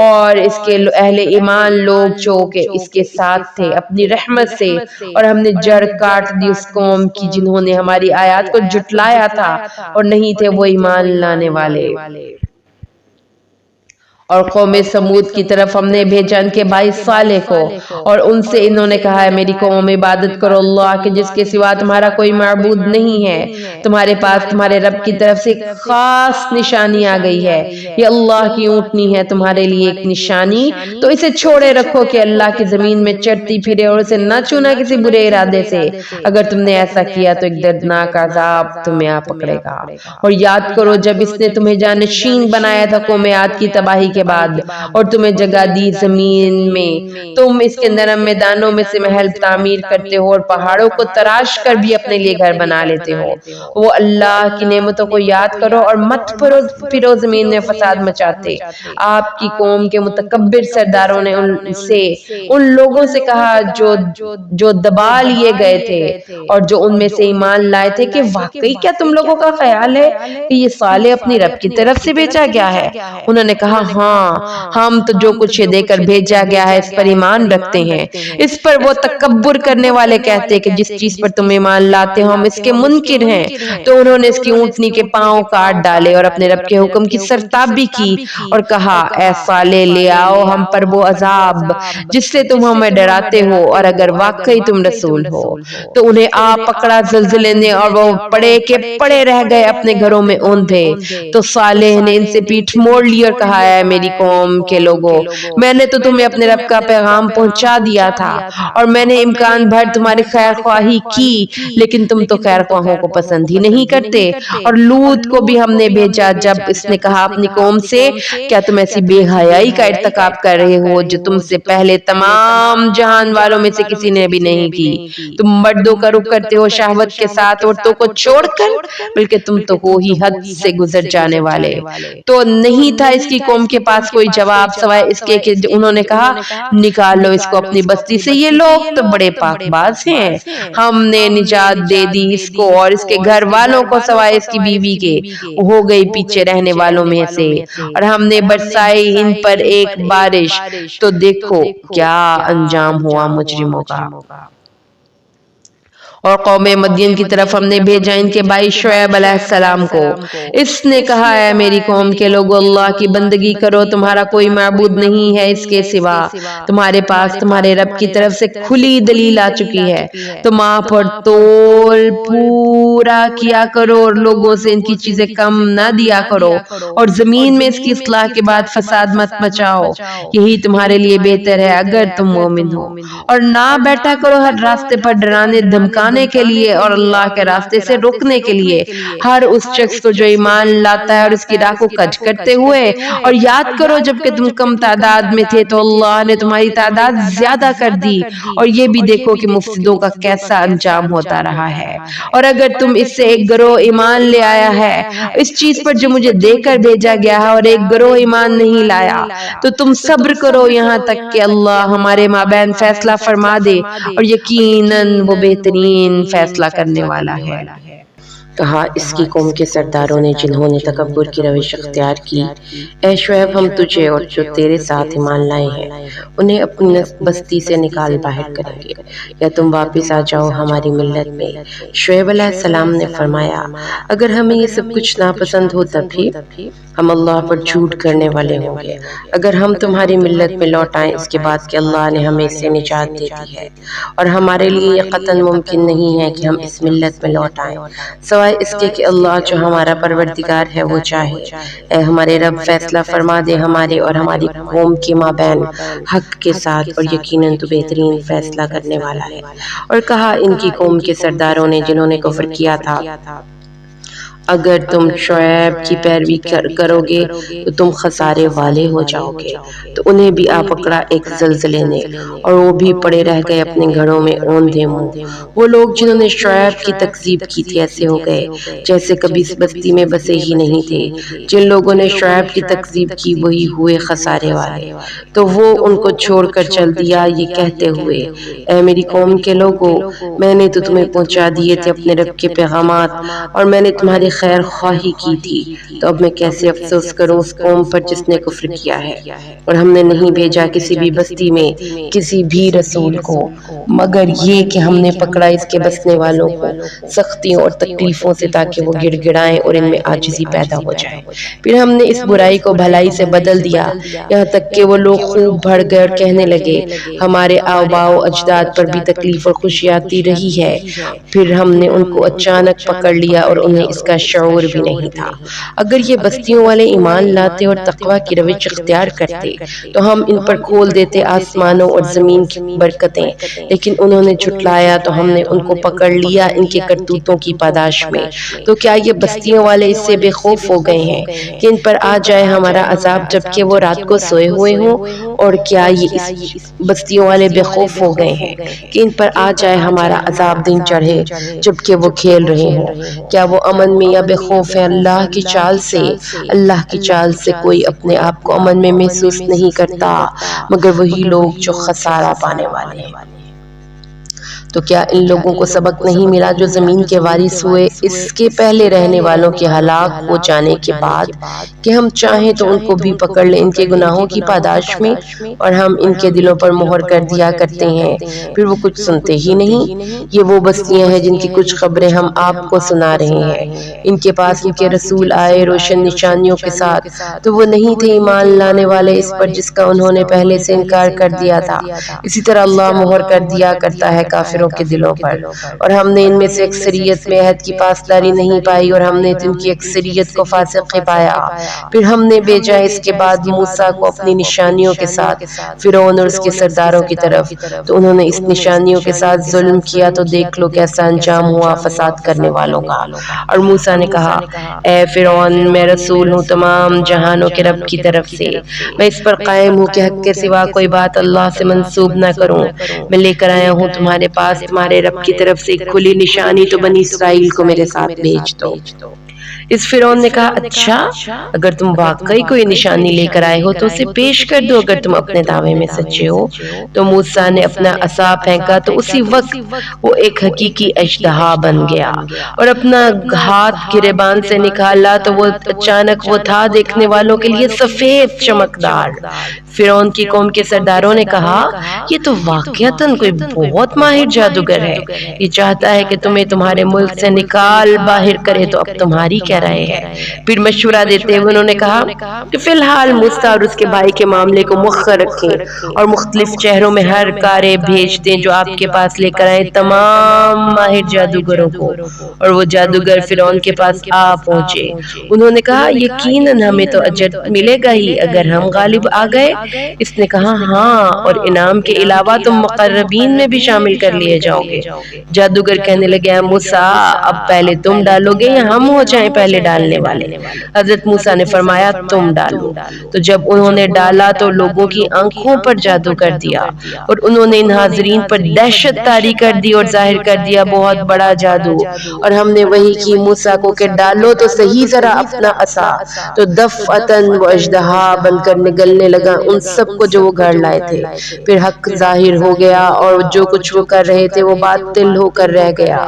اور اس کے اہل ایمان لوگ جو کہ اس کے ساتھ تھے اپنی رحمت سے، اور ہم نے جڑ کاٹ دی اس قوم کی جنہوں نے ہماری آیات کو جھٹلایا تھا اور نہیں تھے وہ ایمان لانے والے۔ اور قوم سمود کی طرف ہم نے بھیجا ان کے بھائی صالح کو، اور ان سے انہوں نے کہا ہے میری قوم عبادت کرو اللہ کے جس کے سوا تمہارا کوئی معبود نہیں ہے، تمہارے پاس تمہارے رب کی طرف سے خاص نشانی آ گئی ہے، یہ اللہ کی اونٹنی ہے تمہارے لیے ایک نشانی، تو اسے چھوڑے رکھو کہ اللہ کی زمین میں چرتی پھرے اور اسے نہ چھونا کسی برے ارادے سے، اگر تم نے ایسا کیا تو ایک دردناک عذاب تمہیں آ پکڑے گا۔ اور یاد کرو جب اس نے تمہیں جانشین بنایا تھا قوم عاد کی تباہی کے بعد اور تمہیں جگہ دی زمین میں، تم اس کے نرم میدانوں میں سے محل تعمیر کرتے ہو اور پہاڑوں کو تراش کر بھی اپنے لیے گھر بنا لیتے ہو۔ وہ اللہ کی نعمتوں کو یاد کرو اور مت پھرو زمین میں فساد مچاتے۔ آپ کی قوم کے متکبر سرداروں نے ان لوگوں سے کہا جو دبا لیے گئے تھے اور جو ان میں سے ایمان لائے تھے کہ واقعی کیا تم لوگوں کا خیال ہے کہ یہ صالح اپنی رب کی طرف سے بھیجا گیا ہے؟ انہوں نے کہا ہاں ہم تو جو کچھ یہ دے کر بھیجا گیا ہے اس پر ایمان رکھتے ہیں۔ اس پر وہ تکبر کرنے والے کہتے کہ جس چیز پر تم ایمان لاتے ہو ہم اس کے منکر ہیں، تو انہوں نے اس کی اونٹنی کے پاؤں کاٹ ڈالے اور اپنے رب کے حکم کی سرتابی کی اور کہا اے صالح لے آؤ ہم پر وہ عذاب جس سے تم ہمیں ڈراتے ہو، اور اگر واقعی تم رسول ہو۔ تو انہیں آ پکڑا زلزلے نے اور وہ پڑے کے پڑے رہ گئے اپنے گھروں میں اوندھے۔ تو صالح نے ان سے پیٹھ موڑ لی اور کہا اے میری میری قوم کے لوگوں، میں نے تو تمہیں اپنے رب کا پیغام پہنچا دیا تھا اور میں نے امکان بھر تمہاری خیر خواہی کی، لیکن تم تو خیر خواہوں کو پسند ہی نہیں کرتے۔ اور لوط کو بھی ہم نے بھیجا جب اس نے کہا اپنی قوم سے، کیا تم ایسی بے حیائی کا ارتکاب کر رہے ہو جو تم سے پہلے تمام جہان والوں میں سے کسی نے بھی نہیں کی؟ تم مردوں کا رخ کرتے ہو شہوت کے ساتھ عورتوں کو چھوڑ کر، بلکہ تم تو ہو ہی حد سے گزر جانے والے۔ تو نہیں تھا اس کی قوم کے پاس کوئی جواب سوائے اس کے کہ انہوں نے کہا نکال لو اس کو اپنی بستی سے، یہ لوگ تو بڑے پاک باز ہیں، ہم نے نجات دے دی اس کو اور اس کے گھر والوں کو سوائے اس کی بیوی کے، ہو گئی پیچھے رہنے والوں میں سے، اور ہم نے برسائی ان پر ایک بارش، تو دیکھو کیا انجام ہوا مجرموں کا۔ اور قوم مدین کی طرف ہم نے بھیجا ان کے بھائی شعیب علیہ السلام کو، اس نے کہا ہے میری قوم کے لوگوں اللہ کی بندگی کرو، تمہارا کوئی معبود نہیں ہے اس کے سوا، تمہارے پاس تمہارے رب کی طرف سے کھلی دلیل آ چکی ہے، تم آپ اور تول پورا کیا کرو اور لوگوں سے ان کی چیزیں کم نہ دیا کرو، اور زمین میں اس کی اصلاح کے بعد فساد مت مچاؤ، یہی تمہارے لیے بہتر ہے اگر تم مومن ہو، اور نہ بیٹھا کرو ہر راستے پر ڈرانے دھمکانے کے لیے اور اللہ کے راستے سے روکنے کے لیے ہر اس شخص کو جو ایمان لاتا ہے اور اس کی راہ کو کج کرتے ہوئے، اور یاد کرو جب کہ تم کم تعداد میں تھے تو اللہ نے تمہاری تعداد زیادہ کر دی، اور یہ بھی دیکھو کہ مفسدوں کا کیسا انجام ہوتا رہا ہے، اور اگر تم اس سے ایک گروہ ایمان لے آیا ہے اس چیز پر جو مجھے دے کر بھیجا گیا ہے اور ایک گروہ ایمان نہیں لایا، تو تم صبر کرو یہاں تک کہ اللہ ہمارے مابین فیصلہ فرما دے، اور یقیناً وہ بہترین فیصلہ کرنے والا ہے۔ کہا اس کی قوم کے سرداروں نے جنہوں نے تکبر کی روش اختیار کی، اے شعیب ہم تجھے اور جو تیرے ساتھ ایمان لائے ہیں انہیں اپنی بستی سے نکال باہر کریں گے، یا تم واپس آ جاؤ ہماری ملت میں۔ شعیب علیہ السلام نے فرمایا اگر ہمیں یہ سب کچھ ناپسند ہو تب بھی ہم اللہ پر جھوٹ کرنے والے ہوں گے، اگر ہم تمہاری ملت میں لوٹ آئیں اس کے بعد کہ اللہ نے ہمیں اس سے نجات دے دی ہے، اور ہمارے لیے یہ قطعاً ممکن نہیں ہے کہ ہم اس ملت میں لوٹ آئیں سوائے اس کے کہ اللہ جو ہمارا پروردگار ہے وہ چاہے۔ اے ہمارے رب فیصلہ فرما دے ہمارے اور ہماری قوم کے مابین حق کے ساتھ، اور یقیناً تو بہترین فیصلہ کرنے والا ہے۔ اور کہا ان کی قوم کے سرداروں نے جنہوں نے کفر کیا تھا اگر تم شعیب کی پیروی کرو گے تو تم خسارے والے ہو جاؤ گے۔ تو انہیں بھی آ پکڑا ایک زلزلے نے اور وہ بھی پڑے رہ گئے اپنے گھروں میں اوندھے منہ۔ وہ لوگ جنہوں نے شعیب کی تکذیب کی تھی ایسے ہو گئے جیسے کبھی اس بستی میں بسے ہی نہیں تھے۔ جن لوگوں نے شعیب کی تکذیب کی وہی ہوئے خسارے والے۔ تو وہ ان کو چھوڑ کر چل دیا یہ کہتے ہوئے اے میری قوم کے لوگوں میں نے تو تمہیں پہنچا دیے تھے اپنے رب کے پیغامات اور میں نے تمہاری خیر خواہی کی تھی، تو اب میں کیسے افسوس کروں اس قوم پر جس نے کفر کیا ہے۔ اور ہم نے نہیں بھیجا کسی بھی بستی میں کسی بھی رسول کو مگر یہ کہ ہم نے پکڑا اس کے بسنے والوں کو سختیوں اور تکلیفوں سے تاکہ وہ گڑ گڑائیں اور ان میں عاجزی پیدا ہو جائے۔ پھر ہم نے اس برائی کو بھلائی سے بدل دیا یہاں تک کہ وہ لوگ خوب بڑھ گئے اور کہنے لگے ہمارے آباء و اجداد پر بھی تکلیف اور خوشی آتی رہی ہے، پھر ہم نے ان کو اچانک پکڑ لیا اور انہیں اس کا شعور بھی نہیں تھا۔ اگر یہ بستیوں والے ایمان لاتے اور تقوی کی روش اختیار کرتے تو ہم ان پر کھول دیتے آسمانوں اور زمین کی برکتیں، لیکن انہوں نے جھٹلایا تو ہم نے ان کو پکڑ لیا ان کے کرتوتوں کی پاداش میں۔ تو کیا یہ بستیوں والے اس سے بے خوف ہو گئے ہیں کہ ان پر آ جائے ہمارا عذاب جبکہ وہ رات کو سوئے ہوئے ہوں؟ اور کیا یہ اس بستیوں والے بے خوف ہو گئے ہیں کہ ان پر آ جائے ہمارا عذاب دن چڑھے جبکہ وہ کھیل رہے ہوں؟ کیا وہ امن میں یا بے خوف ہے اللہ کی چال سے؟ اللہ کی چال سے کوئی اپنے آپ کو امن میں محسوس نہیں کرتا مگر وہی لوگ جو خسارہ پانے والے ہیں۔ تو کیا ان لوگوں کو سبق نہیں ملا جو زمین کے وارث ہوئے اس کے پہلے رہنے والوں کے ہلاک ہو جانے کے بعد کہ ہم چاہیں تو ان کو بھی پکڑ لیں ان کے گناہوں کی پاداش میں، اور ہم ان کے دلوں پر مہر کر دیا کرتے ہیں پھر وہ کچھ سنتے ہی نہیں۔ یہ وہ بستیاں ہیں جن کی کچھ خبریں ہم آپ کو سنا رہے ہیں، ان کے پاس ان کے رسول آئے روشن نشانیوں کے ساتھ تو وہ نہیں تھے ایمان لانے والے اس پر جس کا انہوں نے پہلے سے انکار کر دیا تھا، اسی طرح اللہ مہر کر دیا کرتا ہے کافروں کافروں کے دلوں پر، اور ہم نے ان میں سے اکثریت میں عہد کی پاسداری نہیں پائی اور ہم نے ان کی اکثریت کو فاسق پایا۔ پھر ہم نے بھیجا اس کے بعد موسیٰ کو اپنی نشانیوں کے ساتھ فرعون اور اس کے سرداروں کی طرف، تو انہوں نے اس نشانیوں کے ساتھ ظلم کیا، تو دیکھ لو کیسا انجام ہوا فساد کرنے والوں کا۔ اور موسیٰ نے کہا اے فرعون، میں رسول ہوں تمام جہانوں کے رب کی طرف سے، میں اس پر قائم ہوں کہ حق کے سوا کوئی بات اللہ سے منسوب نہ کروں، میں لے کر آیا ہوں تمہارے پاس تمہارے رب کی طرف سے ایک کھلی نشانی، تو بنی اسرائیل کو میرے ساتھ بھیج دو۔ اس فرعون نے کہا اچھا، اگر تم واقعی کوئی نشانی لے کر آئے ہو تو اسے پیش کر دو اگر تم اپنے دعوے میں سچے ہو۔ تو موسیٰ نے اپنا عصا پھینکا تو اسی وقت وہ ایک حقیقی اژدہا بن گیا، اور اپنا ہاتھ گریبان سے نکالا تو وہ اچانک وہ تھا دیکھنے والوں کے لیے سفید چمکدار۔ فرعون کی قوم کے سرداروں نے کہا یہ تو واقعتاً کوئی بہت ماہر جادوگر ہے، یہ چاہتا ہے کہ تمہیں تمہارے ملک سے نکال باہر کرے، تو اب تمہاری کیا رائے ہے؟ پھر مشورہ دیتے ہوئے انہوں نے کہا کہ فی الحال موسیٰ اور اس کے بھائی کے معاملے کو مؤخر رکھیں اور مختلف شہروں میں ہر کارے بھیج دیں جو آپ کے پاس لے کر آئیں تمام ماہر جادوگروں کو۔ اور وہ جادوگر فرعون کے پاس آ پہنچے، انہوں نے کہا یقیناً ہمیں تو اجر ملے گا ہی اگر ہم غالب آ گئے۔ اس نے کہا ہاں، اور انعام کے علاوہ تم مقربین میں بھی شامل کر لیے جاؤ گے۔ جادوگر کہنے لگے اے موسیٰ، اب پہلے تم ڈالو گے یا ہم ہو جائیں پہلے ڈالنے والے؟ حضرت موسیٰ نے فرمایا تم ڈالو۔ تو جب انہوں نے ڈالا تو لوگوں کی آنکھوں پر جادو کر دیا، اور انہوں نے ان حاضرین پر دہشت طاری کر دی اور ظاہر کر دیا بہت بڑا جادو۔ اور ہم نے وحی کی موسیٰ کو کہ ڈالو تو صحیح ذرا اپنا عصا، تو دفعتاً وہ اژدہا بن کر نگلنے لگا ان سب کو جو وہ گھر لائے تھے۔ پھر حق ظاہر ہو گیا اور جو کچھ وہ کر رہے تھے وہ باطل ہو کر رہ گیا۔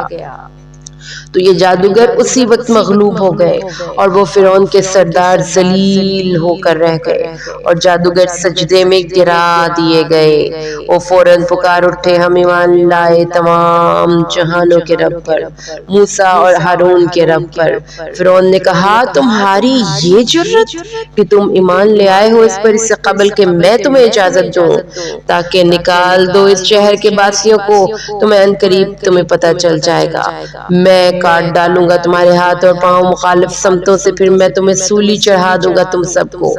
تو یہ جادوگر اسی وقت مغلوب ہو گئے اور وہ فرعون کے سردار ذلیل ہو کر رہ گئے، اور جادوگر سجدے میں گرا دیے گئے۔ وہ فوراً پکار اٹھے ہم ایمان لائے تمام جہانوں کے رب پر، موسیٰ اور ہارون کے رب پر۔ فرعون نے کہا تمہاری یہ جرت کہ تم ایمان لے آئے ہو اس پر اس سے قبل کہ میں تمہیں اجازت دوں تاکہ نکال دو اس شہر کے باسیوں کو، تمہیں عنقریب تمہیں پتہ چل جائے گا، میں کاٹ ڈالوں گا تمہارے ہاتھ اور پاؤں مخالف سمتوں سے، پھر میں تمہیں سولی چڑھا دوں گا تم سب کو۔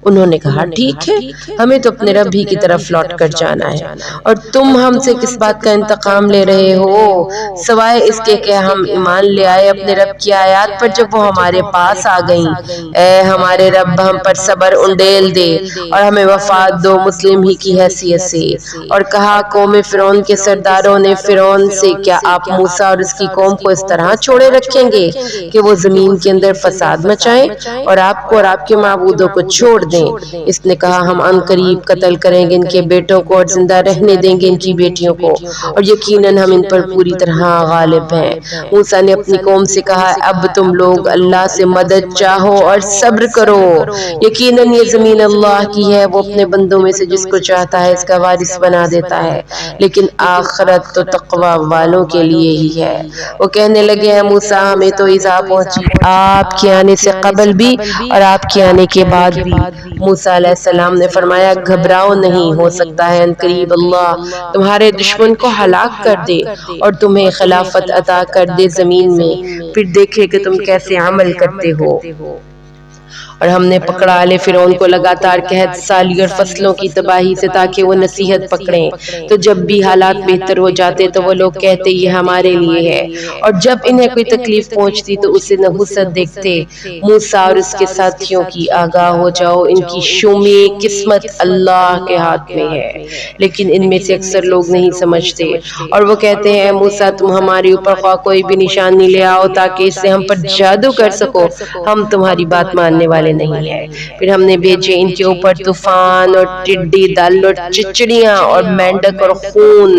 انہوں نے کہا ٹھیک ہے، ہمیں تو اپنے رب ہی کی طرف لوٹ کر جانا ہے، اور تم ہم سے کس بات کا انتقام لے رہے ہو سوائے اس کے کہ ہم ایمان لے آئے اپنے رب کی آیات پر جب وہ ہمارے پاس آ گئیں۔ اے ہمارے رب ہم پر صبر انڈیل دے اور ہمیں وفات دو مسلم ہی کی حیثیت سے۔ اور کہا قوم فرعون کے سرداروں نے فرعون سے کیا آپ موسیٰ اور اس کی قوم کو اس طرح چھوڑے رکھیں گے کہ وہ زمین کے اندر فساد مچائیں اور آپ کو اور آپ کے معبودوں کو چھوڑ دیں؟ اس نے کہا ہم عنقریب قتل کریں گے ان کے بیٹوں کو اور زندہ رہنے دیں گے ان کی بیٹیوں کو، اور یقیناً ہم ان پر پوری طرح غالب ہیں۔ موسیٰ نے اپنی قوم سے کہا اب تم لوگ اللہ سے مدد چاہو اور صبر کرو، یقیناً یہ زمین اللہ کی ہے، وہ اپنے بندوں میں سے جس کو چاہتا ہے اس کا وارث بنا دیتا ہے، لیکن آخرت تو تقوی والوں کے لیے ہی ہے۔ وہ کہنے لگے اے موسیٰ ہمیں تو ایذا پہنچی آپ کے آنے سے قبل بھی اور آپ کے آنے کے بعد بھی۔ موسیٰ علیہ السلام نے فرمایا گھبراؤ نہیں، ہو سکتا ہے عنقریب اللہ تمہارے دشمن کو ہلاک کر دے اور تمہیں خلافت عطا کر دے زمین میں، پھر دیکھے کہ تم کیسے عمل کرتے ہو۔ اور ہم نے پکڑا آل فرعون کو لگاتار قحط سالی اور فصلوں کی تباہی سے تاکہ وہ نصیحت پکڑیں، تو جب بھی حالات بہتر ہو جاتے تو وہ لوگ کہتے یہ ہمارے لیے ہے، اور جب انہیں کوئی تکلیف پہنچتی تو اسے نحوست دیکھتے۔ موسیٰ اور اس کے ساتھیوں کی آگاہ ہو جاؤ، ان کی شومی قسمت اللہ کے ہاتھ میں ہے، لیکن ان میں سے اکثر لوگ نہیں سمجھتے، اور وہ کہتے ہیں اے موسیٰ تم ہمارے اوپر خواہ کوئی بھی نشانی لے آؤ تاکہ اس سے ہم پر جادو کر سکو، ہم تمہاری بات ماننے والے نہیں ہے۔ پھر ہم نے بھیجے ان کے اوپر طوفان اور ٹڈی دل اور چچڑیاں اور مینڈک اور خون،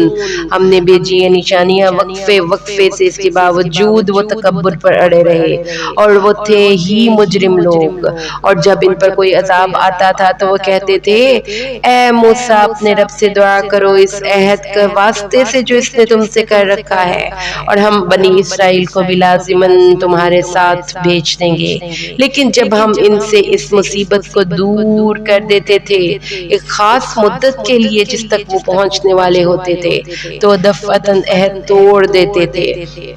ہم نے بھیجی یہ نشانیاں وقفے وقفے سے، اس کے باوجود وہ تکبر پر اڑے رہے اور وہ تھے ہی مجرم لوگ۔ اور جب ان پر کوئی عذاب آتا تھا تو وہ کہتے تھے اے موسیٰ اپنے رب سے دعا کرو اس عہد کے واسطے سے جو اس نے تم سے کر رکھا ہے، اور ہم بنی اسرائیل کو بھی لازماً تمہارے ساتھ بھیج دیں گے، لیکن جب ہم ان ان سے اس مصیبت کو دور کر دیتے تھے ایک خاص مدت کے لیے جس تک وہ پہنچنے والے ہوتے تھے تو دفعتاً عہد توڑ دیتے تھے.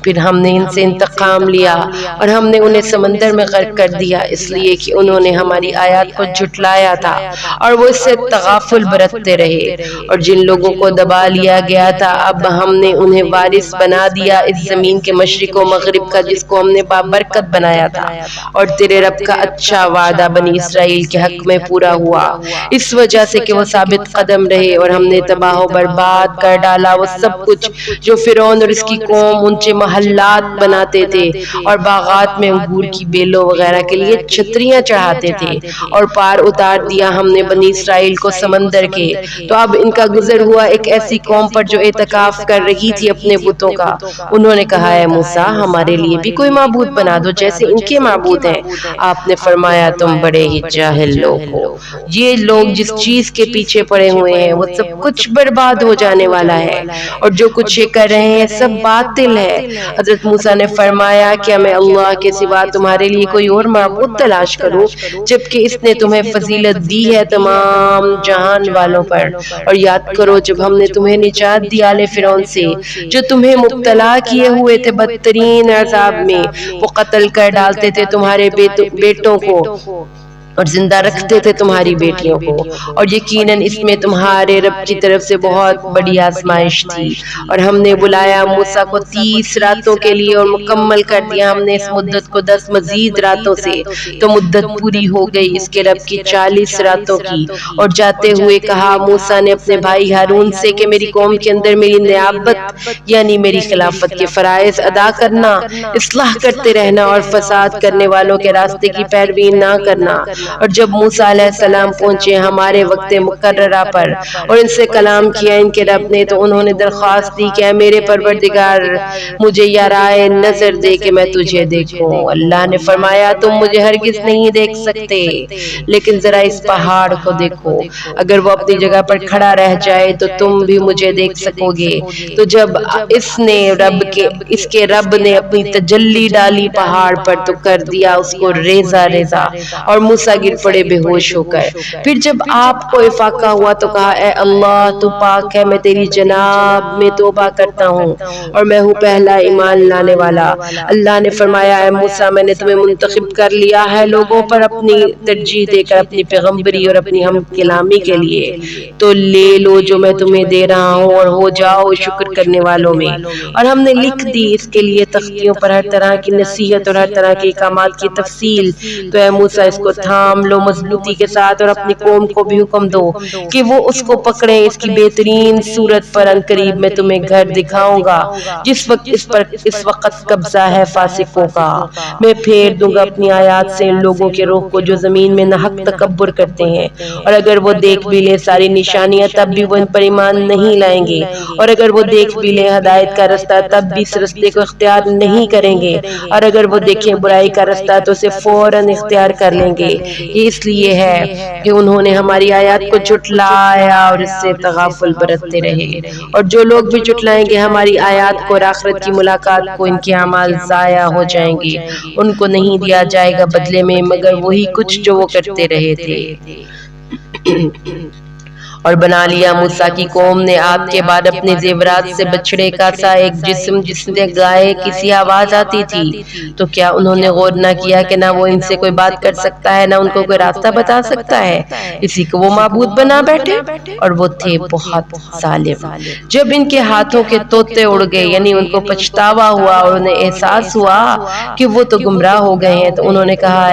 پھر ہم نے ان سے انتقام لیا اور ہم نے انہیں سمندر میں غرق کر دیا اس لیے کہ انہوں نے ہماری آیات کو جھٹلایا تھا اور وہ اس سے تغافل برتتے رہے. اور جن لوگوں کو دبا لیا گیا تھا اب ہم نے انہیں وارث بنا دیا اس زمین کے مشرق و مغرب کا جس کو ہم نے بابرکت بنایا تھا. اور تیرے رب کا اچھا وعدہ بنی اسرائیل کے حق میں پورا ہوا اس وجہ سے کہ وہ ثابت قدم رہے اور ہم نے تباہ و برباد کر ڈالا وہ سب کچھ جو فرعون اور اس کی قوم اونچے محلات بناتے تھے اور باغات میں انگور کی بیلوں وغیرہ کے لیے چھتریاں چڑھاتے تھے. اور پار اتار دیا ہم نے بنی اسرائیل کو سمندر کے تو اب ان کا گزر ہوا ایک ایسی قوم پر جو اعتکاف کر رہی تھی اپنے بتوں کا. انہوں نے کہا اے موسیٰ ہمارے لیے بھی کوئی معبود بنا دو جیسے ان کے معبود ہیں. آپ نے فرمایا تم بڑے ہی جاہل لوگ ہو. یہ لوگ جس چیز کے پیچھے پڑے ہوئے ہیں وہ سب کچھ برباد ہو جانے والا ہے اور جو کچھ یہ کر رہے ہیں سب باطل ہے. حضرت موسیٰ نے فرمایا کیا میں اللہ کے سوا تمہارے لیے کوئی اور معبود تلاش کروں جبکہ اس نے تمہیں فضیلت دی ہے تمام جہان والوں پر. اور یاد کرو جب ہم نے تمہیں نجات دی آل فرعون سے جو تمہیں مبتلا کیے ہوئے تھے بدترین عذاب میں وہ قتل کر ڈالتے تھے تمہارے بیٹوں کو اور زندہ رکھتے تھے تمہاری بیٹیوں کو. اور یقیناً اس میں تمہارے رب کی طرف سے بہت بڑی آزمائش تھی. اور ہم نے بلایا موسیٰ کو 30 راتوں کے لیے اور مکمل کر دیا ہم نے اس مدت کو 10 مزید راتوں سے تو مدت پوری ہو گئی اس کے رب کی 40 راتوں کی. اور جاتے ہوئے کہا موسیٰ نے اپنے بھائی ہارون سے کہ میری قوم کے اندر میری نیابت یعنی میری خلافت کے فرائض ادا کرنا اصلاح کرتے رہنا اور فساد کرنے والوں کے راستے کی پیروی نہ کرنا. اور جب موسیٰ علیہ السلام پہنچے ہمارے وقت مقررہ پر اور ان سے کلام کیا ان کے رب نے تو انہوں نے درخواست دی کہ اے میرے پروردگار مجھے یہ رائے نظر دے کہ میں تجھے دیکھوں. اللہ نے فرمایا تم مجھے ہرگز نہیں دیکھ سکتے لیکن ذرا اس پہاڑ کو دیکھو اگر وہ اپنی جگہ پر کھڑا رہ جائے تو تم بھی مجھے دیکھ سکو گے. تو جب اس کے رب نے اپنی تجلی ڈالی پہاڑ پر تو کر دیا اس کو ریزہ ریزہ اور موسیٰ گر پڑے بے ہوش ہو کر. پھر جب آپ کو افاقہ ہوا تو کہا اے اللہ تو پاک ہے میں تیری جناب میں توبہ کرتا ہوں اور میں ہوں پہلا ایمان لانے والا. اللہ نے فرمایا اے موسیٰ میں نے تمہیں منتخب کر لیا ہے لوگوں پر اپنی ترجیح دے کر اپنی پیغمبری اور اپنی ہم کلامی کے لیے تو لے لو جو میں تمہیں دے رہا ہوں اور ہو جاؤ شکر کرنے والوں میں. اور ہم نے لکھ دی اس کے لیے تختیوں پر ہر طرح کی نصیحت اور ہر طرح کے احکامات کی تفصیل. تو اے موسیٰ اس کو تھام لو مضبوطی کے ساتھ اور اپنی قوم کو بھی حکم دو کہ وہ اس کو پکڑیں. اس کی بہترین صورت پر عنقریب میں تمہیں گھر دکھاؤں گا جس وقت اس وقت قبضہ ہے فاسقوں کا. میں پھیر دوں گا اپنی آیات سے ان لوگوں کے روح کو جو زمین میں ناحق تکبر کرتے ہیں. اور اگر وہ دیکھ بھی لیں ساری نشانیاں تب بھی وہ ان پر ایمان نہیں لائیں گے. اور اگر وہ دیکھ بھی لیں ہدایت کا رستہ تب بھی اس رستے کو اختیار نہیں کریں گے. اور اگر وہ دیکھیں برائی کا رستہ تو اسے فوراً اختیار کر لیں گے. یہ اس لیے ہے کہ انہوں نے ہماری آیات کو جھٹلایا اور اس سے تغافل برتتے رہے. اور جو لوگ بھی جھٹلائیں گے ہماری آیات کو اور آخرت کی ملاقات کو ان کے اعمال ضائع ہو جائیں گے. ان کو نہیں دیا جائے گا بدلے میں مگر وہی کچھ جو وہ کرتے رہے تھے. اور بنا لیا موسیٰ کی قوم نے آپ کے بعد اپنے زیورات سے بچڑے کا سا ایک جسم جس سے گائے کسی آواز آتی تھی. تو کیا انہوں نے غور نہ کیا کہ نہ وہ ان سے کوئی بات کر سکتا ہے نہ ان کو کوئی راستہ بتا سکتا ہے اسی کو وہ معبود بنا بیٹھے. اور وہ تھے بہت ظالم. جب ان کے ہاتھوں کے طوطے اڑ گئے یعنی ان کو پچھتاوا ہوا اور انہیں احساس ہوا کہ وہ تو گمراہ ہو گئے ہیں تو انہوں نے کہا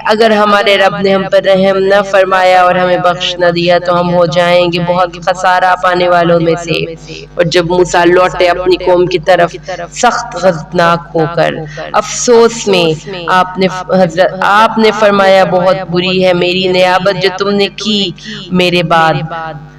اگر ہمارے رب نے ہم پر رحم نہ فرمایا اور ہمیں بخش نہ دیا تو ہم ہو جائیں گے بہت خسارہ پانے والوں میں سے. اور جب موسیٰ لوٹے اپنی قوم کی طرف سخت غضبناک ہو کر افسوس میں آپ نے فرمایا بہت بری ہے میری نیابت جو تم نے کی میرے بعد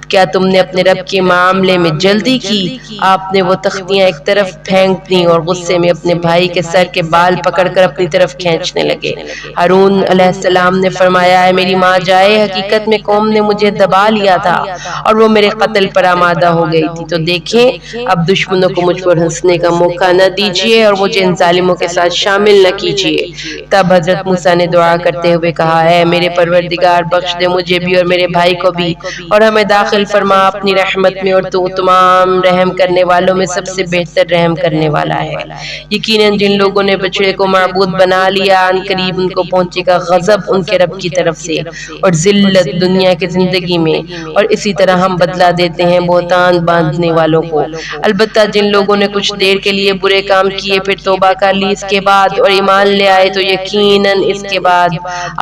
کیا تم نے اپنے رب کے معاملے میں جلدی کی؟ آپ نے وہ تختیاں ایک طرف پھینک دیں اور غصے میں اپنے بھائی کے سر کے بال پکڑ کر اپنی طرف کھینچنے لگے۔ ہارون علیہ السلام نے فرمایا، اے میری ماں جائے، حقیقت میں قوم نے مجھے دبا لیا تھا اور وہ میرے قتل پر آمادہ ہو گئی تھی، تو دیکھیں اب دشمنوں کو مجھ پر ہنسنے کا موقع نہ دیجیے اور مجھے ان ظالموں کے ساتھ شامل نہ کیجیے۔ تب حضرت موسیٰ نے دعا کرتے ہوئے کہا، اے میرے پروردگار، بخش دے مجھے بھی اور میرے بھائی کو بھی، اور ہمیں داخل فرما اپنی رحمت میں، اور تو تمام رحم کرنے والوں میں سب سے بہتر رحم کرنے والا ہے۔ یقیناً جن لوگوں نے بچڑے کو معبود بنا لیا، ان قریب ان کو پہنچے گا غضب ان کے رب کی طرف سے اور ذلت دنیا کی زندگی میں، اور اسی طرح ہم بدلہ دیتے ہیں بہتان باندھنے والوں کو۔ البتہ جن لوگوں نے کچھ دیر کے لیے برے کام کیے پھر توبہ کر لی اس کے بعد اور ایمان لے آئے تو یقیناً اس کے بعد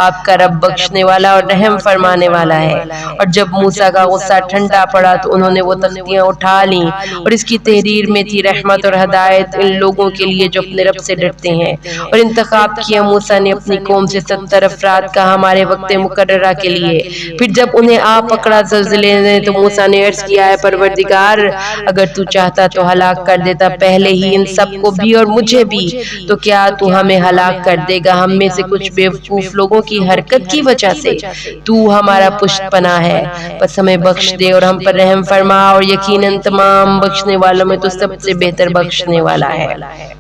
آپ کا رب بخشنے والا اور رحم فرمانے والا ہے۔ اور جب موسیٰ کا غصہ ٹھنڈا پڑا تو انہوں نے وہ تختیاں اٹھا لیں، اور اس کی تحریر میں تھی رحمت اور ہدایت ان لوگوں کے لیے جو اپنے رب سے ڈرتے ہیں۔ اور انتخاب کیا موسیٰ نے اپنی قوم سے 70 افراد کا ہمارے وقت مقررہ کے لیے۔ پھر جب انہیں آ پکڑا زلزلے نے تو موسیٰ نے عرض کیا، اے پروردگار، اگر تو چاہتا تو ہلاک کر دیتا پہلے ہی ان سب کو بھی اور مجھے بھی، تو کیا تو ہمیں ہلاک کر دے گا ہم میں سے کچھ بیوقوف لوگوں کی حرکت کی وجہ سے؟ تو ہمارا پشت پناہ ہے، بس ہمیں بخش دے اور ہم پر رحم فرما، اور یقیناً تمام بخشنے والوں میں تو سب سے بہتر بخشنے والا ہے۔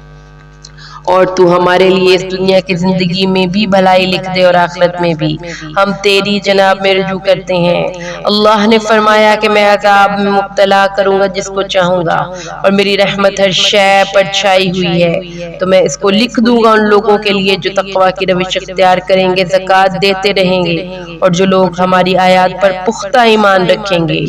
اور تو ہمارے لیے اس دنیا کی زندگی میں بھی بھلائی لکھ دے اور آخرت میں بھی، ہم تیری جناب میں رجوع کرتے ہیں۔ اللہ نے فرمایا کہ میں عذاب میں مبتلا کروں گا جس کو چاہوں گا، اور میری رحمت ہر شے پر چھائی ہوئی ہے، تو میں اس کو لکھ دوں گا ان لوگوں کے لیے جو تقوی کی روش اختیار کریں گے، زکوٰۃ دیتے رہیں گے، اور جو لوگ ہماری آیات پر پختہ ایمان رکھیں گے،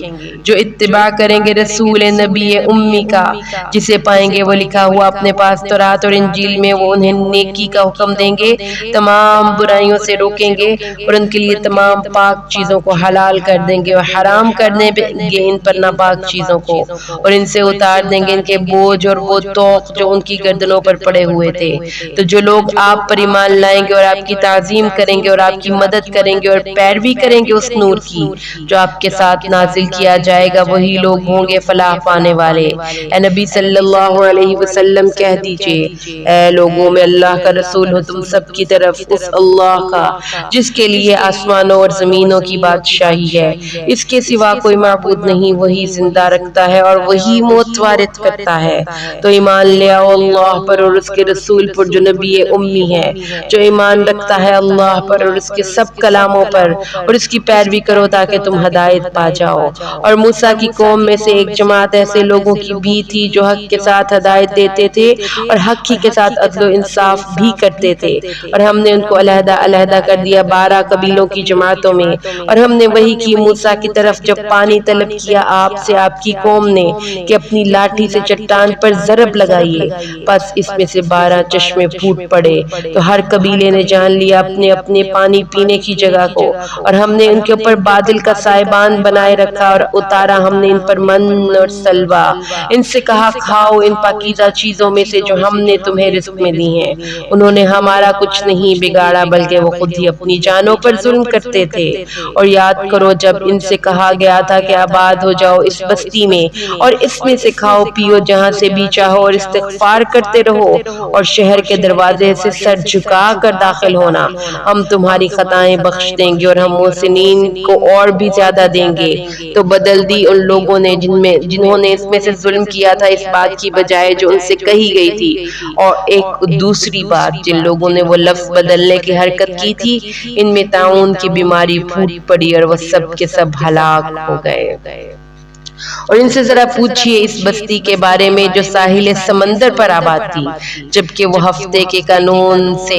جو اتباع کریں گے رسول نبی امی کا، جسے پائیں گے وہ لکھا ہوا اپنے پاس تورات اور انجیل میں، وہ انہیں نیکی کا حکم دیں گے، تمام برائیوں سے روکیں گے، اور ان کے لیے تمام پاک چیزوں کو حلال کر دیں گے اور حرام کر دیں گے ان پر ناپاک چیزوں کو، اور ان سے اتار دیں گے ان کے بوجھ اور وہ طوق جو ان کی گردنوں پر پڑے ہوئے تھے۔ تو جو لوگ آپ پر ایمان لائیں گے اور آپ کی تعظیم کریں گے اور آپ کی مدد کریں گے اور پیروی کریں گے اس نور کی جو آپ کے ساتھ نازل کیا جائے گا، وہی لوگ ہوں گے فلاح پانے والے۔ اے نبی صلی اللہ علیہ وسلم کہہ دیجئے، اے لوگوں میں اللہ کا رسول ہو تم سب کی طرف اس اللہ کا جس کے لیے آسمانوں اور زمینوں کی بادشاہی ہے، اس کے سوا کوئی معبود نہیں، وہی زندہ رکھتا ہے اور وہی موت وارد کرتا ہے، تو ایمان لے آؤ اللہ پر اور اس کے رسول پر جو نبی امی ہے، جو ایمان رکھتا ہے اللہ پر اور اس کے سب کلاموں پر، اور اس کی پیروی کرو تاکہ تم ہدایت پا جاؤ۔ اور موسیٰ کی قوم میں سے ایک جماعت ایسے لوگوں کی بھی تھی جو حق کے ساتھ ہدایت دیتے تھے اور حق ہی کے ساتھ عدل و انصاف بھی کرتے تھے، اور ہم نے ان کو علیحدہ علیحدہ کر دیا 12 قبیلوں کی جماعتوں میں، اور ہم نے وحی کی موسیٰ کی طرف جب پانی طلب کیا آپ سے آپ کی قوم نے کہ اپنی لاٹھی سے چٹان پر ضرب لگائیے، پس اس میں سے 12 چشمے پھوٹ پڑے، تو ہر قبیلے نے جان لیا اپنے اپنے پانی پینے کی جگہ کو، اور ہم نے ان کے اوپر بادل کا سائبان بنائے رکھا اور اتارا ہم نے ان پر من اور سلوہ، ان سے کہا کھاؤ ان پاکیزہ چیزوں میں سے جو ہم نے تمہیں رزق میں دی ہیں، انہوں نے ہمارا کچھ نہیں بگاڑا بلکہ وہ خود ہی اپنی جانوں پر ظلم کرتے تھے۔ اور یاد کرو جب ان سے کہا گیا تھا کہ آباد ہو جاؤ اس بستی میں اور اس میں سے کھاؤ پیو جہاں سے بھی چاہو اور استغفار کرتے رہو اور شہر کے دروازے سے سر جھکا کر داخل ہونا، ہم تمہاری خطائیں بخش دیں گے اور ہم محسنین کو اور بھی زیادہ دیں گے۔ تو بدل دی ان لوگوں نے جنہوں نے اس میں سے ظلم کیا تھا اس بات کی بجائے جو ان سے کہی گئی تھی، اور ایک دوسری بات جن لوگوں نے وہ لفظ بدلنے کی حرکت کی تھی ان میں طاعون کی بیماری پھوٹ پڑی اور وہ سب کے سب ہلاک ہو گئے۔ اور ان سے ذرا پوچھئے اس بستی کے بارے میں جو ساحل سمندر پر آباد تھی، جبکہ وہ ہفتے کے قانون سے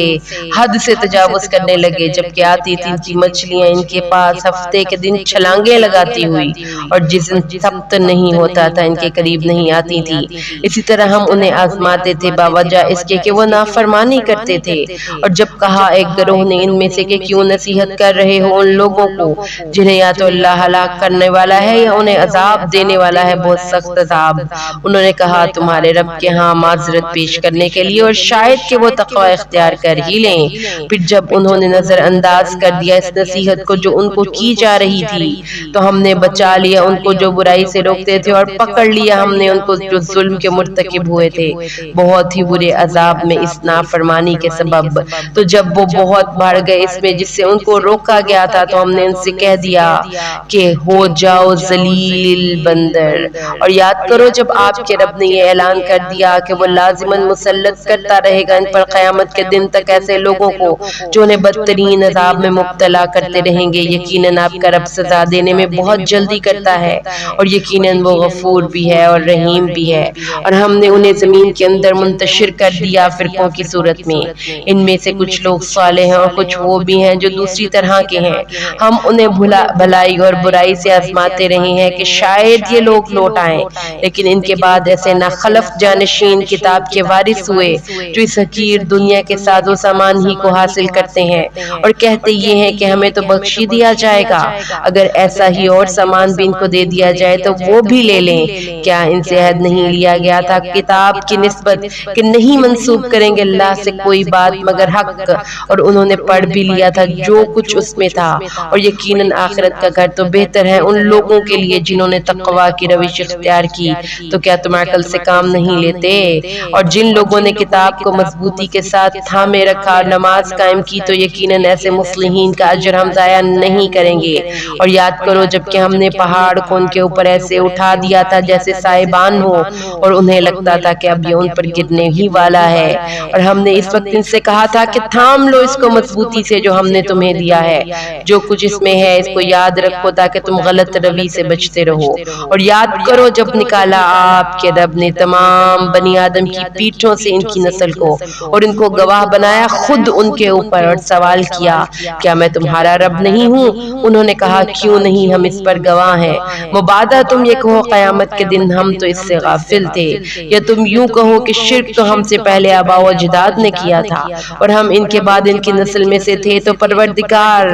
حد سے تجاوز کرنے لگے، جبکہ آتی تھی ان کی مچھلیاں ان کے پاس ہفتے کے دن چھلانگیں لگاتی ہوئی، اور جس دن سبت نہیں ہوتا تھا ان کے قریب نہیں آتی تھی۔ اسی طرح ہم انہیں آزماتے تھے باوجہ اس کے کہ وہ نافرمانی کرتے تھے، اور جب کہا ایک گروہ نے ان میں سے کہ کیوں نصیحت کر رہے ہو ان لوگوں کو جنہیں یا تو اللہ ہلاک کرنے والا ہے یا انہیں عذاب دینے والا ہے، بہت سخت عذاب۔ انہوں نے کہا تمہارے رب کے ہاں معذرت پیش کرنے کے لیے اور شاید کہ وہ تقوی اختیار کر ہی لیں۔ پھر جب انہوں نے نظر انداز کر دیا اس نصیحت کو جو ان کو کی جا رہی تھی تو ہم نے بچا لیا ان کو جو برائی سے روکتے تھے اور پکڑ لیا ہم نے ان کو جو ظلم کے مرتکب ہوئے تھے بہت ہی برے عذاب میں اس نافرمانی کے سبب۔ تو جب وہ بہت بڑھ گئے اس میں جس سے ان کو روکا گیا تھا تو ہم نے ان سے کہہ دیا کہ ہو جاؤ ذلیل بندر، اور یاد کرو جب آپ کے رب نے یہ اعلان کر دیا کہ وہ لازماً مسلط کرتا رہے گا ان پر قیامت کے دن تک ایسے لوگوں کو جو انہیں بدترین عذاب میں مبتلا کرتے رہیں گے۔ یقیناً آپ کا رب سزا دینے میں بہت جلدی کرتا ہے اور یقیناً وہ غفور بھی ہے اور رحیم بھی ہے۔ اور ہم نے انہیں زمین کے اندر منتشر کر دیا فرقوں کی صورت میں، ان میں سے کچھ لوگ صالح ہیں اور کچھ وہ بھی ہیں جو دوسری طرح کے ہیں۔ ہم انہیں بھلائی اور برائی سے آزماتے رہے ہیں کہ شاید یہ لوگ لوٹ آئیں، لیکن ان کے بعد ایسے نہ خلف جانشین کتاب کے وارث ہوئے جو اس حقیر دنیا کے ساز و سامان ہی کو حاصل کرتے ہیں اور کہتے یہ ہیں کہ ہمیں تو بخش ہی دیا جائے گا، اگر ایسا ہی اور سامان بھی ان کو دے دیا جائے تو وہ بھی لے لیں۔ کیا ان سے عہد نہیں لیا گیا تھا کتاب کی نسبت کہ نہیں منسوب کریں گے اللہ سے کوئی بات مگر حق، اور انہوں نے پڑھ بھی لیا تھا جو کچھ اس میں تھا، اور یقیناً آخرت کا گھر تو بہتر ہے ان لوگوں کے لیے جنہوں نے تقوی کی روش اختیار کی۔ تو کیا تم عقل سے کام نہیں لیتے؟ اور جن لوگوں نے کتاب کو مضبوطی کے ساتھ تھامے رکھا اور نماز قائم کی تو یقیناً ایسے مصلحین کا اجر ہم ضائع نہیں کریں گے۔ اور یاد کرو جب کہ ہم نے پہاڑ کو ان کے اوپر ایسے اٹھا دیا تھا جیسے سائبان ہو اور انہیں لگتا تھا کہ اب یہ ان پر گرنے ہی والا ہے، اور ہم نے اس وقت ان سے کہا تھا کہ تھام لو اس کو مضبوطی سے جو ہم نے تمہیں دیا ہے، جو کچھ اس میں ہے اس کو یاد رکھو تاکہ تم غلط روی سے بچتے رہو۔ اور یاد کرو جب نکالا آپ کے رب نے تمام بنی آدم کی پیٹھوں سے ان کی نسل کو اور ان کو گواہ بنایا خود ان کے اوپر اور سوال کیا کیا میں تمہارا رب نہیں ہوں؟ انہوں نے کہا کیوں نہیں، ہم اس پر گواہ ہیں۔ مبادا تم یہ کہو قیامت کے دن ہم تو اس سے غافل تھے، یا تم یوں کہو کہ شرک تو ہم سے پہلے آباء و اجداد نے کیا تھا اور ہم ان کے بعد ان کی نسل میں سے تھے، تو پروردگار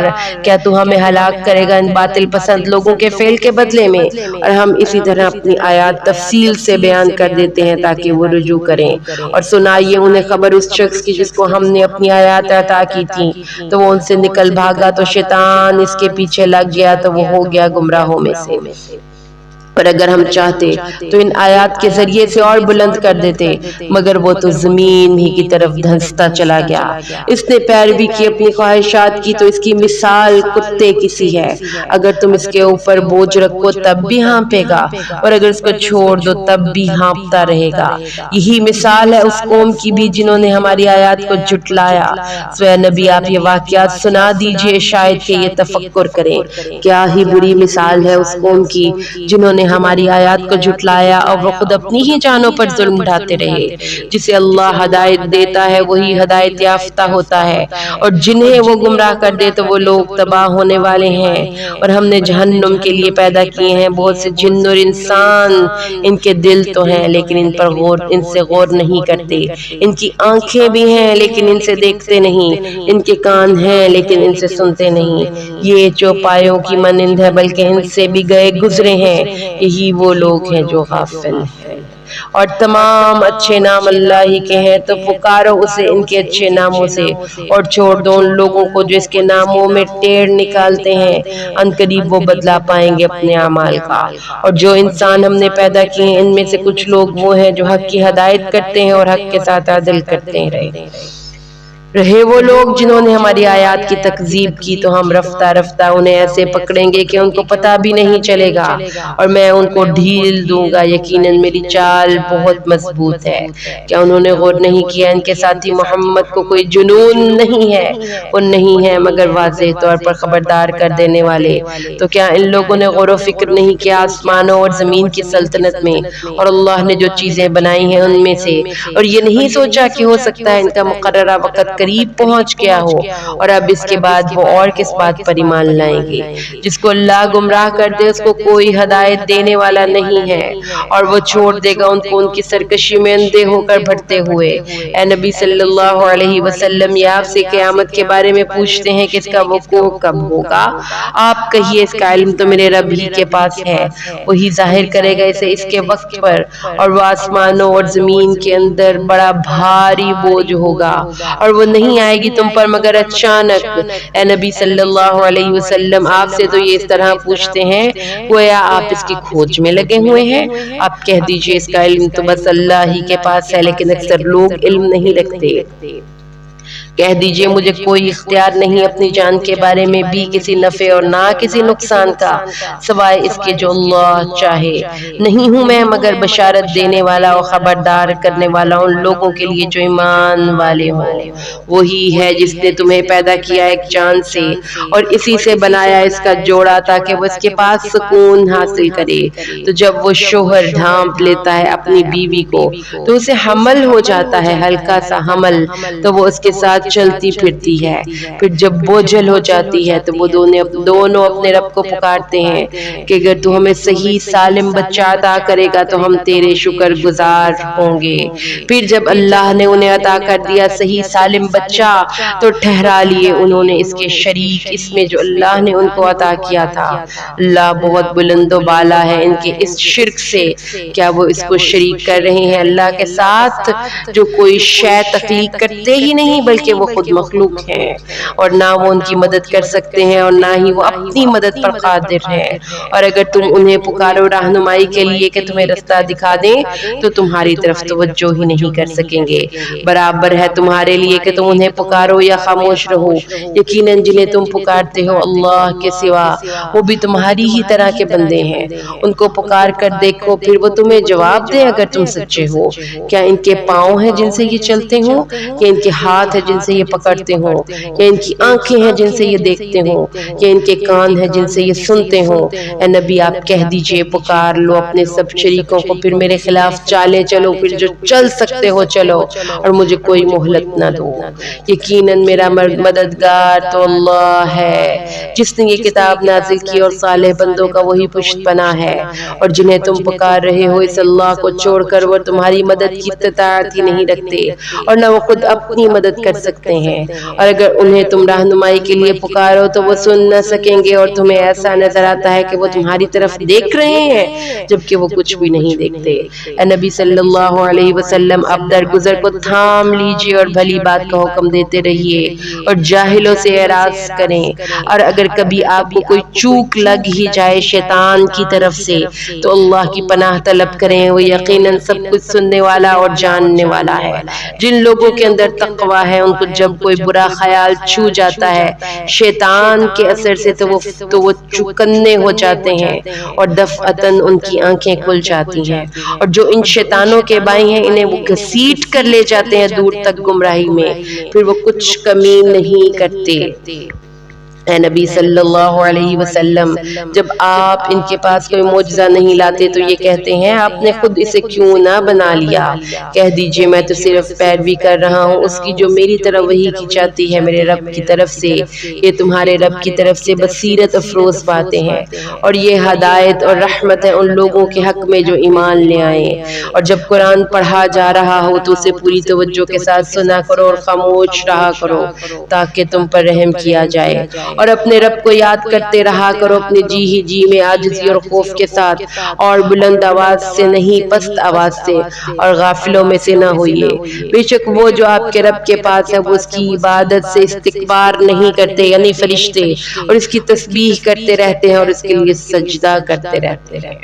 کیا تو ہمیں ہلاک کرے گا ان باطل پسند لوگوں کے فعل کے بدلے میں؟ اور ہم اسی طرح اپنی آیات تفصیل سے بیان کر دیتے ہیں تاکہ وہ رجوع کریں۔ اور سنائیے انہیں خبر اس شخص کی جس کو ہم نے اپنی آیات عطا کی تھی تو وہ ان سے نکل بھاگا تو شیطان اس کے پیچھے لگ گیا تو وہ ہو گیا گمراہوں میں سے۔ اور اگر ہم چاہتے تو ان آیات کے ذریعے سے اور بلند کر دیتے، مگر وہ تو زمین ہی کی طرف دھنستا چلا گیا۔ اس نے پیروی کی اپنی خواہشات کی تو اس کی مثال کتے کی سی ہے، اگر تم اس کے اوپر بوجھ رکھو تب بھی ہانپے گا اور اگر اس کو چھوڑ دو تب بھی ہانپتا رہے گا۔ یہی مثال ہے اس قوم کی بھی جنہوں نے ہماری آیات کو جھٹلایا۔ سو اے نبی آپ یہ واقعات سنا دیجئے شاید کہ یہ تفکر کریں۔ کیا ہی بری مثال ہے اس قوم کی جنہوں نے ہماری آیات کو جھٹلایا اور وہ خود اپنی ہی جانوں پر ظلم ڈھاتے رہے۔ جسے اللہ ہدایت دیتا ہے وہی ہدایت یافتہ ہوتا ہے، اور جنہیں وہ گمراہ کر دے تو وہ لوگ تباہ ہونے والے ہیں۔ اور ہم نے جہنم کے لیے پیدا کیے ہیں بہت سے جن اور انسان، ان کے دل تو ہیں لیکن ان سے غور نہیں کرتے، ان کی آنکھیں بھی ہیں لیکن ان سے دیکھتے نہیں، ان کے کان ہیں لیکن ان سے سنتے نہیں۔ یہ چوپایوں کی مانند ہے بلکہ ان سے بھی گئے گزرے ہیں، یہی وہ لوگ ہیں جو غافل ہیں۔ اور تمام اچھے نام اللہ ہی کے ہیں تو پکارو اسے ان کے اچھے ناموں سے، اور چھوڑ دو ان لوگوں کو جو اس کے ناموں میں ٹیڑھ نکالتے ہیں، ان قریب وہ بدلہ پائیں گے اپنے اعمال کا۔ اور جو انسان ہم نے پیدا کیے ہیں ان میں سے کچھ لوگ وہ ہیں جو حق کی ہدایت کرتے ہیں اور حق کے ساتھ عدل کرتے رہے وہ لوگ جنہوں نے ہماری آیات کی تکذیب کی تو ہم رفتہ رفتہ انہیں ایسے پکڑیں گے کہ ان کو پتہ بھی نہیں چلے گا، اور میں ان کو ڈھیل دوں گا، یقیناً میری چال بہت مضبوط ہے۔ کیا انہوں نے غور نہیں کیا ان کے ساتھی محمد کو کوئی جنون نہیں ہے؟ وہ نہیں ہے مگر واضح طور پر خبردار کر دینے والے۔ تو کیا ان لوگوں نے غور و فکر نہیں کیا آسمانوں اور زمین کی سلطنت میں اور اللہ نے جو چیزیں بنائی ہیں ان میں سے، اور یہ نہیں سوچا کہ ہو سکتا ہے ان کا مقررہ وقت قریب پہنچ گیا ہو، اور اب اس کے بعد وہ اور کس بات پر ایمان لائیں گے؟ جس کو اللہ گمراہ کر دے اس کو کوئی ہدایت دینے والا نہیں ہے، اور وہ چھوڑ دے گا ان کو ان کی سرکشی میں اندھے ہو کر بڑھتے ہوئے۔ اے نبی صلی اللہ علیہ وسلم، یہ آپ سے قیامت کے بارے میں پوچھتے ہیں کہ اس کا وقوع کب ہوگا؟ آپ کہیے اس کا علم تو میرے رب ہی کے پاس ہے، وہی ظاہر کرے گا اسے اس کے وقت پر، اور وہ آسمانوں اور زمین کے اندر بڑا بھاری بوجھ ہوگا، اور وہ نہیں آئے گی تم پر مگر اچانک۔ اے نبی صلی اللہ علیہ وسلم، آپ سے تو یہ اس طرح پوچھتے ہیں گویا آپ اس کی کھوج میں لگے ہوئے ہیں۔ آپ کہہ دیجئے اس کا علم تو بس اللہ ہی کے پاس ہے، لیکن اکثر لوگ علم نہیں رکھتے۔ کہہ دیجئے مجھے کوئی اختیار نہیں اپنی جان کے بارے میں بھی کسی نفع اور نہ کسی نقصان کا، سوائے اس کے جو اللہ چاہے۔ نہیں ہوں میں مگر بشارت دینے والا اور خبردار کرنے والا ان لوگوں کے لیے جو ایمان والے ہوں۔ وہی ہے جس نے تمہیں پیدا کیا ایک جان سے، اور اسی سے بنایا اس کا جوڑا تاکہ وہ اس کے پاس سکون حاصل کرے۔ تو جب وہ شوہر ڈھانپ لیتا ہے اپنی بیوی کو تو اسے حمل ہو جاتا ہے، ہلکا سا حمل، تو وہ اس کے ساتھ چلتی پھرتی ہے۔ پھر جب بوجھل ہو جاتی ہے تو وہ دونوں اپنے رب کو پکارتے ہیں کہ اگر تو ہمیں صحیح سالم بچہ عطا کرے گا تو ہم تیرے شکر گزار ہوں گے۔ پھر جب اللہ نے انہیں عطا کر دیا صحیح سالم بچہ تو ٹھہرا لیے انہوں نے اس کے شریک اس میں جو اللہ نے ان کو عطا کیا تھا۔ اللہ بہت بلند و بالا ہے ان کے اس شرک سے، کیا وہ اس کو شریک کر رہے ہیں اللہ کے ساتھ جو کوئی شے تخلیق کرتے ہی نہیں بلکہ وہ خود مخلوق ہیں، اور نہ وہ ان کی مدد کر سکتے ہیں اور نہ ہی وہ اپنی مدد پر قادر ہیں۔ اور اگر تم انہیں پکارو رہنمائی کے لیے کہ تمہیں رستہ دکھا دیں تو تمہاری طرف توجہ ہی نہیں کر سکیں گے۔ برابر ہے تمہارے لیے کہ تم انہیں پکارو یا خاموش رہو، یقیناً جنہیں تم پکارتے ہو اللہ کے سوا وہ بھی تمہاری ہی طرح کے بندے ہیں۔ ان کو پکار کر دیکھو پھر وہ تمہیں جواب دیں اگر تم سچے ہو۔ کیا ان کے پاؤں ہیں جن سے یہ چلتے ہوں، کہ ان کے ہاتھ ہیں جن سے یہ پکڑتے ہوں، یا ان کی آنکھیں ہیں جن سے یہ دیکھتے ہوں، یا ان کے کان ہیں جن سے یہ سنتے ہوں؟ اے نبی آپ کہہ دیجئے پکار لو اپنے سب شریکوں کو، پھر میرے خلاف چالے چلو، پھر جو چل سکتے ہو چلو، اور مجھے کوئی مہلت نہ دو۔ یقیناً میرا مددگار تو اللہ ہے جس نے یہ کتاب نازل کی، اور صالح بندوں کا وہی پشت پناہ ہے۔ اور جنہیں تم پکار رہے ہو اس اللہ کو چھوڑ کر وہ تمہاری مدد کی استطاعت ہی نہیں رکھتے، اور نہ وہ خود اپنی مدد کر سکتے ہیں۔ اور اگر انہیں تم رہنمائی کے لیے پکارو تو وہ سن نہ سکیں گے، اور تمہیں ایسا نظر آتا ہے کہ وہ تمہاری طرف دیکھ رہے ہیں جبکہ وہ کچھ بھی نہیں دیکھتے۔ اے نبی صلی اللہ علیہ وسلم اب درگزر کو تھام لیجئے اور بھلی بات کا حکم دیتے رہیے، اور جاہلوں سے اعراض کریں۔ اور اگر کبھی آپ کو کوئی چوک لگ ہی جائے شیطان کی طرف سے تو اللہ کی پناہ طلب کریں، وہ یقیناً سب کچھ سننے والا اور جاننے والا ہے۔ جن لوگوں کے اندر تقویٰ ہے ان کو جب کوئی برا خیال چھو جاتا ہے شیطان کے اثر سے تو وہ چوکنے ہو جاتے ہیں، اور دفعتاً ان کی آنکھیں کھل جاتی ہیں، اور جو ان شیطانوں کے بھائی ہیں انہیں وہ گھسیٹ کر لے جاتے ہیں دور تک گمراہی میں، پھر وہ کچھ کمی نہیں کرتے۔ اے نبی صلی اللہ علیہ وسلم جب آپ ان کے پاس کوئی معجزہ نہیں لاتے تو یہ کہتے ہیں آپ نے خود اسے کیوں نہ بنا لیا؟ کہہ دیجئے میں تو صرف پیروی کر رہا ہوں اس کی جو میری طرف وحی کی جاتی ہے میرے رب کی طرف سے۔ یہ تمہارے رب کی طرف سے بصیرت افروز باتیں ہیں، اور یہ ہدایت اور رحمت ہے ان لوگوں کے حق میں جو ایمان لے آئیں۔ اور جب قرآن پڑھا جا رہا ہو تو اسے پوری توجہ کے ساتھ سنا کرو اور خاموش رہا کرو تاکہ تم پر رحم کیا جائے، اور اپنے رب کو یاد کرتے رہا کرو اپنے جی میں عاجزی اور خوف کے ساتھ، اور بلند آواز سے نہیں پست آواز سے، اور غافلوں میں سے نہ ہوئیے۔ بے شک وہ جو آپ کے رب کے پاس ہے وہ اس کی عبادت سے استکبار نہیں کرتے، یعنی فرشتے، اور اس کی تسبیح کرتے رہتے ہیں اور اس کے لیے سجدہ کرتے رہتے ہیں۔